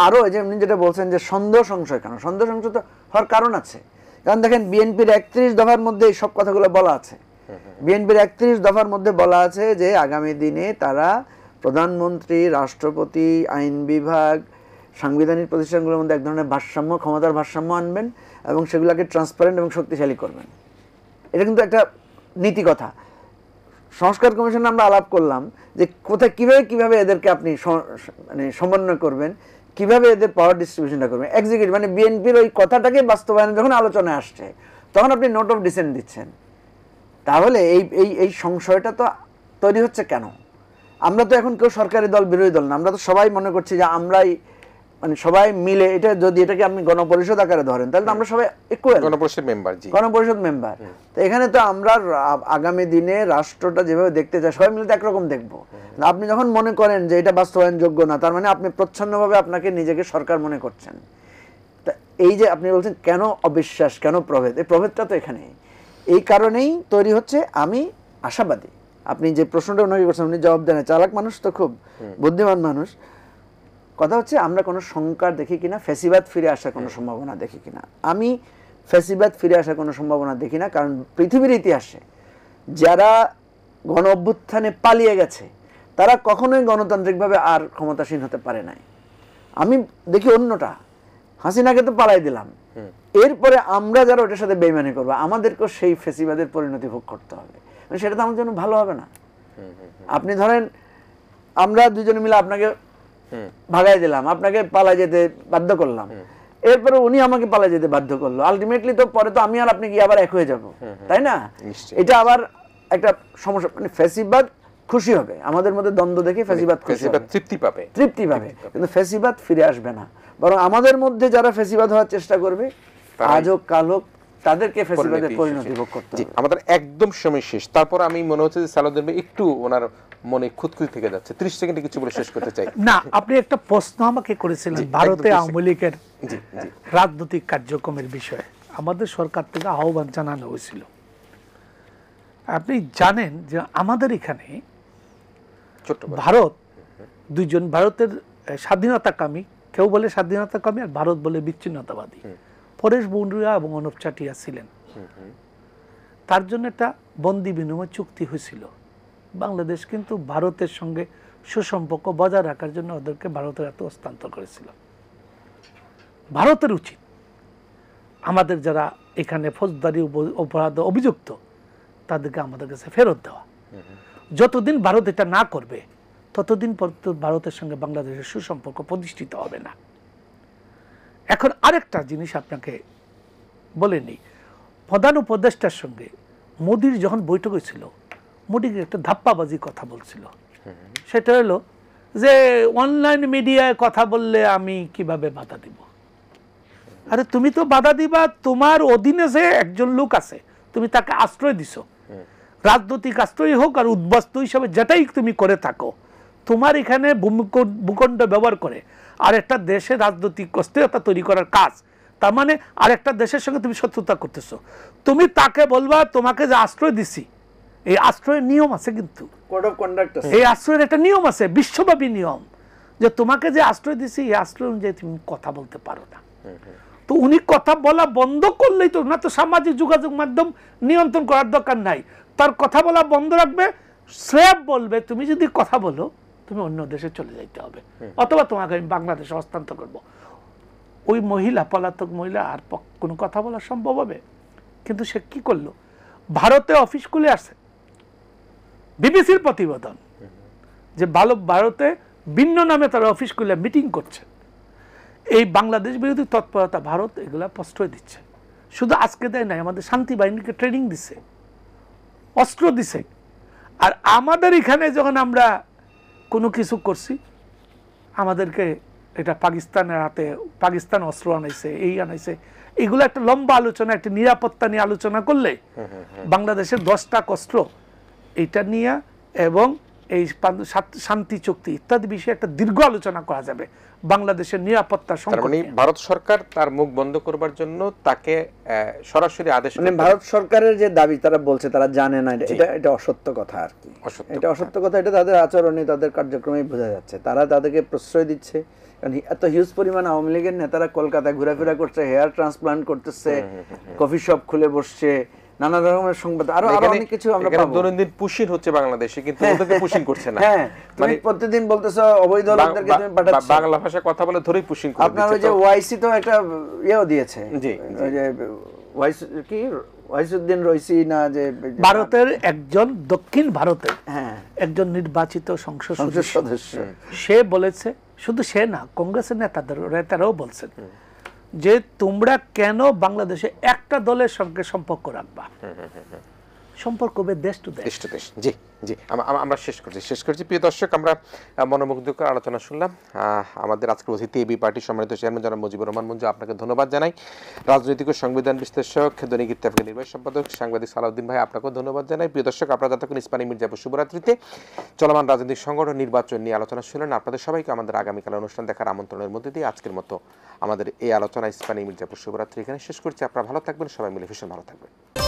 আরও এই যে আপনি যেটা বলছেন যে সন্দেহ সংশয়, কেন সন্দেহ সংশয় তো হওয়ার কারণ আছে। কারণ দেখেন বিএনপির 31 দফার মধ্যে এই সব কথাগুলো বলা আছে। বিএনপির 31 দফার মধ্যে বলা আছে যে আগামী দিনে তারা প্রধানমন্ত্রী, রাষ্ট্রপতি, আইন বিভাগ, সাংবিধানিক প্রতিষ্ঠানগুলোর মধ্যে এক ধরনের ভারসাম্য, ক্ষমতার ভারসাম্য আনবেন এবং সেগুলোকে ট্রান্সপারেন্ট এবং শক্তিশালী করবেন। এটা কিন্তু একটা নীতি কথা। সংস্কার কমিশনে আমরা আলাপ করলাম যে কোথায় কিভাবে এদেরকে আপনি মানে সমন্বয় করবেন, কিভাবে এদের পাওয়ার ডিস্ট্রিবিউশনটা করবেন। এক্সিকিউটিভ মানে বিএনপির ওই কথাটাকে বাস্তবায়ন যখন আলোচনায় আসছে তখন আপনি নোট অফ ডিসেন্ট দিচ্ছেন। তাহলে এই সংশয়টা তো তৈরি হচ্ছে কেন? আমরা তো এখন কেউ সরকারি দল বিরোধী দল না, আমরা তো সবাই মনে করছি যে আমরাই মানে সবাই মিলে এটা, যদি এটাকে আপনি গণপরিষদ আকারে ধরেন তাহলে তো আমরা সবাই ইকুয়াল গণপরিষদ মেম্বার। তো এখানে তো আমরা আগামী দিনে রাষ্ট্রটা যেভাবে দেখতে চাই সবাই মিলে তো একরকম দেখবো। আপনি যখন মনে করেন যে এটা বাস্তবায়নযোগ্য না, তার মানে আপনি প্রচ্ছন্নভাবে আপনাকে নিজেকে সরকার মনে করছেন। তা এই যে আপনি বলছেন কেন অবিশ্বাস, কেন প্রভেদ, এই প্রভেদটা তো এখানে এই কারণেই তৈরি হচ্ছে। আমি আশাবাদী, আপনি যে প্রশ্নটা ওনাকে করছেন উনি জবাব দেন, চালাক মানুষ তো, খুব বুদ্ধিমান মানুষ। কথা হচ্ছে আমরা কোনো সংকট দেখি কিনা, ফ্যাসিবাদ ফিরে আসার কোনো সম্ভাবনা দেখি কিনা। আমি ফ্যাসিবাদ ফিরে আসার কোনো সম্ভাবনা দেখি না, কারণ পৃথিবীর ইতিহাসে যারা গণ অভ্যুত্থানে পালিয়ে গেছে তারা কখনোই গণতান্ত্রিকভাবে আর ক্ষমতাসীন হতে পারে নাই। আমি দেখি অন্যটা, হাসিনাকে তো পালাই দিলাম, এরপরে আমরা যারা ওটার সাথে বেইমানি করবো আমাদেরকেও সেই ফ্যাসিবাদের পরিণতি ভোগ করতে হবে, সেটা তো আমার জন্য ভালো হবে না। আপনি ধরেন আমরা দুজনে মিলে আপনাকে ভাগাই দিলাম, আপনাকে পালাই যেতে বাধ্য করলাম, এরপরে উনি আমাকে পালাই যেতে বাধ্য করলো, আলটিমেটলি তো পরে তো আমি আর আপনি কি আবার এক হয়ে যাব, তাই না? এটা আবার একটা সমস্যা। মানে ফ্যাসিবাদ খুশি হবে, আমাদের মধ্যে দ্বন্দ্ব দেখে ফ্যাসিবাদ তৃপ্তি পাবে, কিন্তু ফ্যাসিবাদ ফিরে আসবে না, বরং আমাদের মধ্যে যারা ফ্যাসিবাদ হওয়ার চেষ্টা করবে আজ হোক কাল হোক তাদেরকে ফ্যাসিবাদের পরিণতি ভোগ করতে হবে। আমাদের একদম সময় শেষ, তারপর আমি মনে হচ্ছে যে সালাউদ্দিন ভাই একটু ওনার মনে খুঁতখুঁত থেকে যাচ্ছে, 30 সেকেন্ডে কিছু বলে শেষ করতে চাই। না, আপনি একটা প্রশ্ন আমাকে করেছিলেন ভারতে আওয়ামী লীগের রাজনৈতিক কার্যক্রমের বিষয়ে। আমাদের সরকার থেকে আহ্বান জানানো হয়েছিল, আপনি জানেন যে আমাদের এখানে ছোট্ট ভারত দুইজন ভারতের স্বাধীনতাকামী, কেউ বলে স্বাধীনতাকামী আর ভারত বলে বিচ্ছিন্নতাবাদী, পরেশ বনরুয়া এবং অনুপ চাটিয়া ছিলেন। তার জন্য একটা বন্দি বিনিময় চুক্তি হয়েছিল। বাংলাদেশ কিন্তু ভারতের সঙ্গে সুসম্পর্ক বজায় রাখার জন্য ওদেরকে ভারতের হাতে হস্তান্তর করেছিল। ভারতের উচিত আমাদের যারা এখানে ফৌজদারি অপরাধ অভিযুক্ত তাদেরকে আমাদের কাছে ফেরত দেওয়া। যতদিন ভারত এটা না করবে ততদিন পর্যন্ত ভারতের সঙ্গে বাংলাদেশের সুসম্পর্ক প্রতিষ্ঠিত হবে না। এখন আরেকটা জিনিস আপনাকে বলে নিই, প্রধান উপদেষ্টার সঙ্গে মোদির যখন বৈঠক হয়েছিল, মোদি একটা ধাপ্পাবাজি কথা বলছিল। সেটা হলো যে অনলাইন মিডিয়ায় কথা বললে আমি কিভাবে বাধা দিব। আরে তুমি তো বাধা দিবা, তোমার অধীনে যে একজন লোক আছে তুমি তাকে আশ্রয় দিছো, রাজনৈতিক আশ্রয় হোক আর উদ্বাস্তু হিসাবে যেটাই তুমি করে থাকো, তোমার এখানে ভূখণ্ড ব্যবহার করে আর একটা দেশে রাজনৈতিক অস্থিরতা তৈরি করার কাজ, তার মানে আরেকটা দেশের সঙ্গে তুমি শত্রুতা করতেছো। তুমি তাকে বলবা তোমাকে যে আশ্রয় দিছি, এই আশ্রয়ের নিয়ম আছে, কিন্তু কোড অফ কন্ডাক্ট আছে, এই আশ্রয়ের একটা নিয়ম আছে, বিশ্বব্যাপী নিয়ম, যে তোমাকে যে আশ্রয় দিছি এই আশ্রয় অনুযায়ী তুমি কথা বলতে পারো না। তো উনি কথা বলা বন্ধ করলেই তো না, তো সামাজিক যোগাযোগ মাধ্যম নিয়ন্ত্রণ করার দরকার নাই, তার কথা বলা বন্ধ রাখবে, স্রেফ বলবে তুমি যদি কথা বলো তুমি অন্য দেশে চলে যাইতে হবে, অথবা তোমাকে আমি বাংলাদেশে হস্তান্তর করব। ওই মহিলা, পলাতক মহিলা আর কোনো কথা বলা সম্ভব হবে? কিন্তু সে কি করলো, ভারতে অফিস খুলে আসছে, বিবিসির প্রতিবেদন যে ভারতে ভিন্ন নামে তারা অফিস খুলে মিটিং করছে। এই বাংলাদেশ বিরোধী তৎপরতা ভারত এগুলা প্রশ্রয় দিচ্ছে। শুধু আজকে দেয় নাই, আমাদের শান্তি বাহিনীকে ট্রেনিং দিছে, অস্ত্র দিছে। আর আমাদের এখানে যখন আমরা কোনো কিছু করছি, আমাদেরকে এটা পাকিস্তানের হাতে, পাকিস্তান অস্ত্র আনাইছে, এই আনাইছে, এগুলো একটা লম্বা আলোচনা, একটা নিরাপত্তা নিয়ে আলোচনা করলে বাংলাদেশের 10টা অস্ত্র এটা নিয়ে এবং এই শান্তি চুক্তি ইত্যাদি বিষয়ে একটা দীর্ঘ আলোচনা করা যাবে বাংলাদেশের নিরাপত্তা সংকট। মানে ভারত সরকার তার মুখ বন্ধ করবার জন্য তাকে সরাসরি আদেশ, মানে ভারত সরকারের যে দাবি তারা বলছে তারা জানে না, এটা অসত্য কথা আর কি, এটা অসত্য কথা। এটা তাদের আচরণে, তাদের কার্যক্রমে বোঝা যাচ্ছে। তারা তাদেরকে প্রশ্রয় দিচ্ছে, কারণ এত হিউজ পরিমাণ আওয়ামী লীগের নেতারা কলকাতায় ঘোরাফেরা করছে, হেয়ার ট্রান্সপ্লান্ট করতেছে, কফি শপ খুলে বসছে, নানা রকমের সংবাদ, আরো অনেক কিছু আমরা পাবো। দৈনন্দিন পুশিং হচ্ছে বাংলাদেশে, কিন্তু ওদেরকে পুশিং করছে না। হ্যাঁ, তুমি প্রতিদিন বলতেছো অবৈধ লোকদেরকে তুমি পাঠাচ্ছ, বাংলা ভাষায় কথা বলে ধরেই পুশিং করে। আপনার ওই যে ওয়াইসি তো একটা ইয়েও দিয়েছে, জি, ওই যে ওয়াইসি কি ওয়াইসুদ্দিন রইসি না, যে ভারতের একজন দক্ষিণ ভারতের একজন নির্বাচিত সংসদ সদস্য, সে বলেছে, শুধু সে না, কংগ্রেসের নেতারাও বলছেন যে তোমরা কেন বাংলাদেশে একটা দলের সঙ্গে সম্পর্ক রাখবা, সম্পর্ক হবে দেশ টু দেশ। জি জি, আমরা শেষ করছি। প্রিয় দর্শক, আমরা মনোমুগ্ধকর আলোচনা শুনলাম। আমাদের আজকের অতিথি এবি পার্টির সম্মানিত চেয়ারম্যান জনাব মুজিবুর রহমান মঞ্জু, আপনাকে ধন্যবাদ জানাই। রাজনৈতিক ও সংবিধান বিশ্লেষক, দৈনিক ইত্তেফাকের নির্বাহী সম্পাদক সাংবাদিক সালাউদ্দিন ভাই, আপনাকেও ধন্যবাদ জানাই। প্রিয় দর্শক, আপনারা যতক্ষণ ইস্পানী মির্জাপুর শুভরাত্রিতে চলমান রাজনৈতিক সংগঠন নির্বাচন নিয়ে আলোচনা শুনলেন, আপনাদের সবাইকে আমাদের আগামীকাল অনুষ্ঠান দেখার আমন্ত্রণের মধ্যে দিয়ে আজকের মতো আমাদের এই আলোচনা ইস্পানী মির্জাপুর শুভরাত্রি এখানে শেষ করছি। আপনারা ভালো থাকবেন, সবাই মিলে ভীষণ ভালো থাকবেন।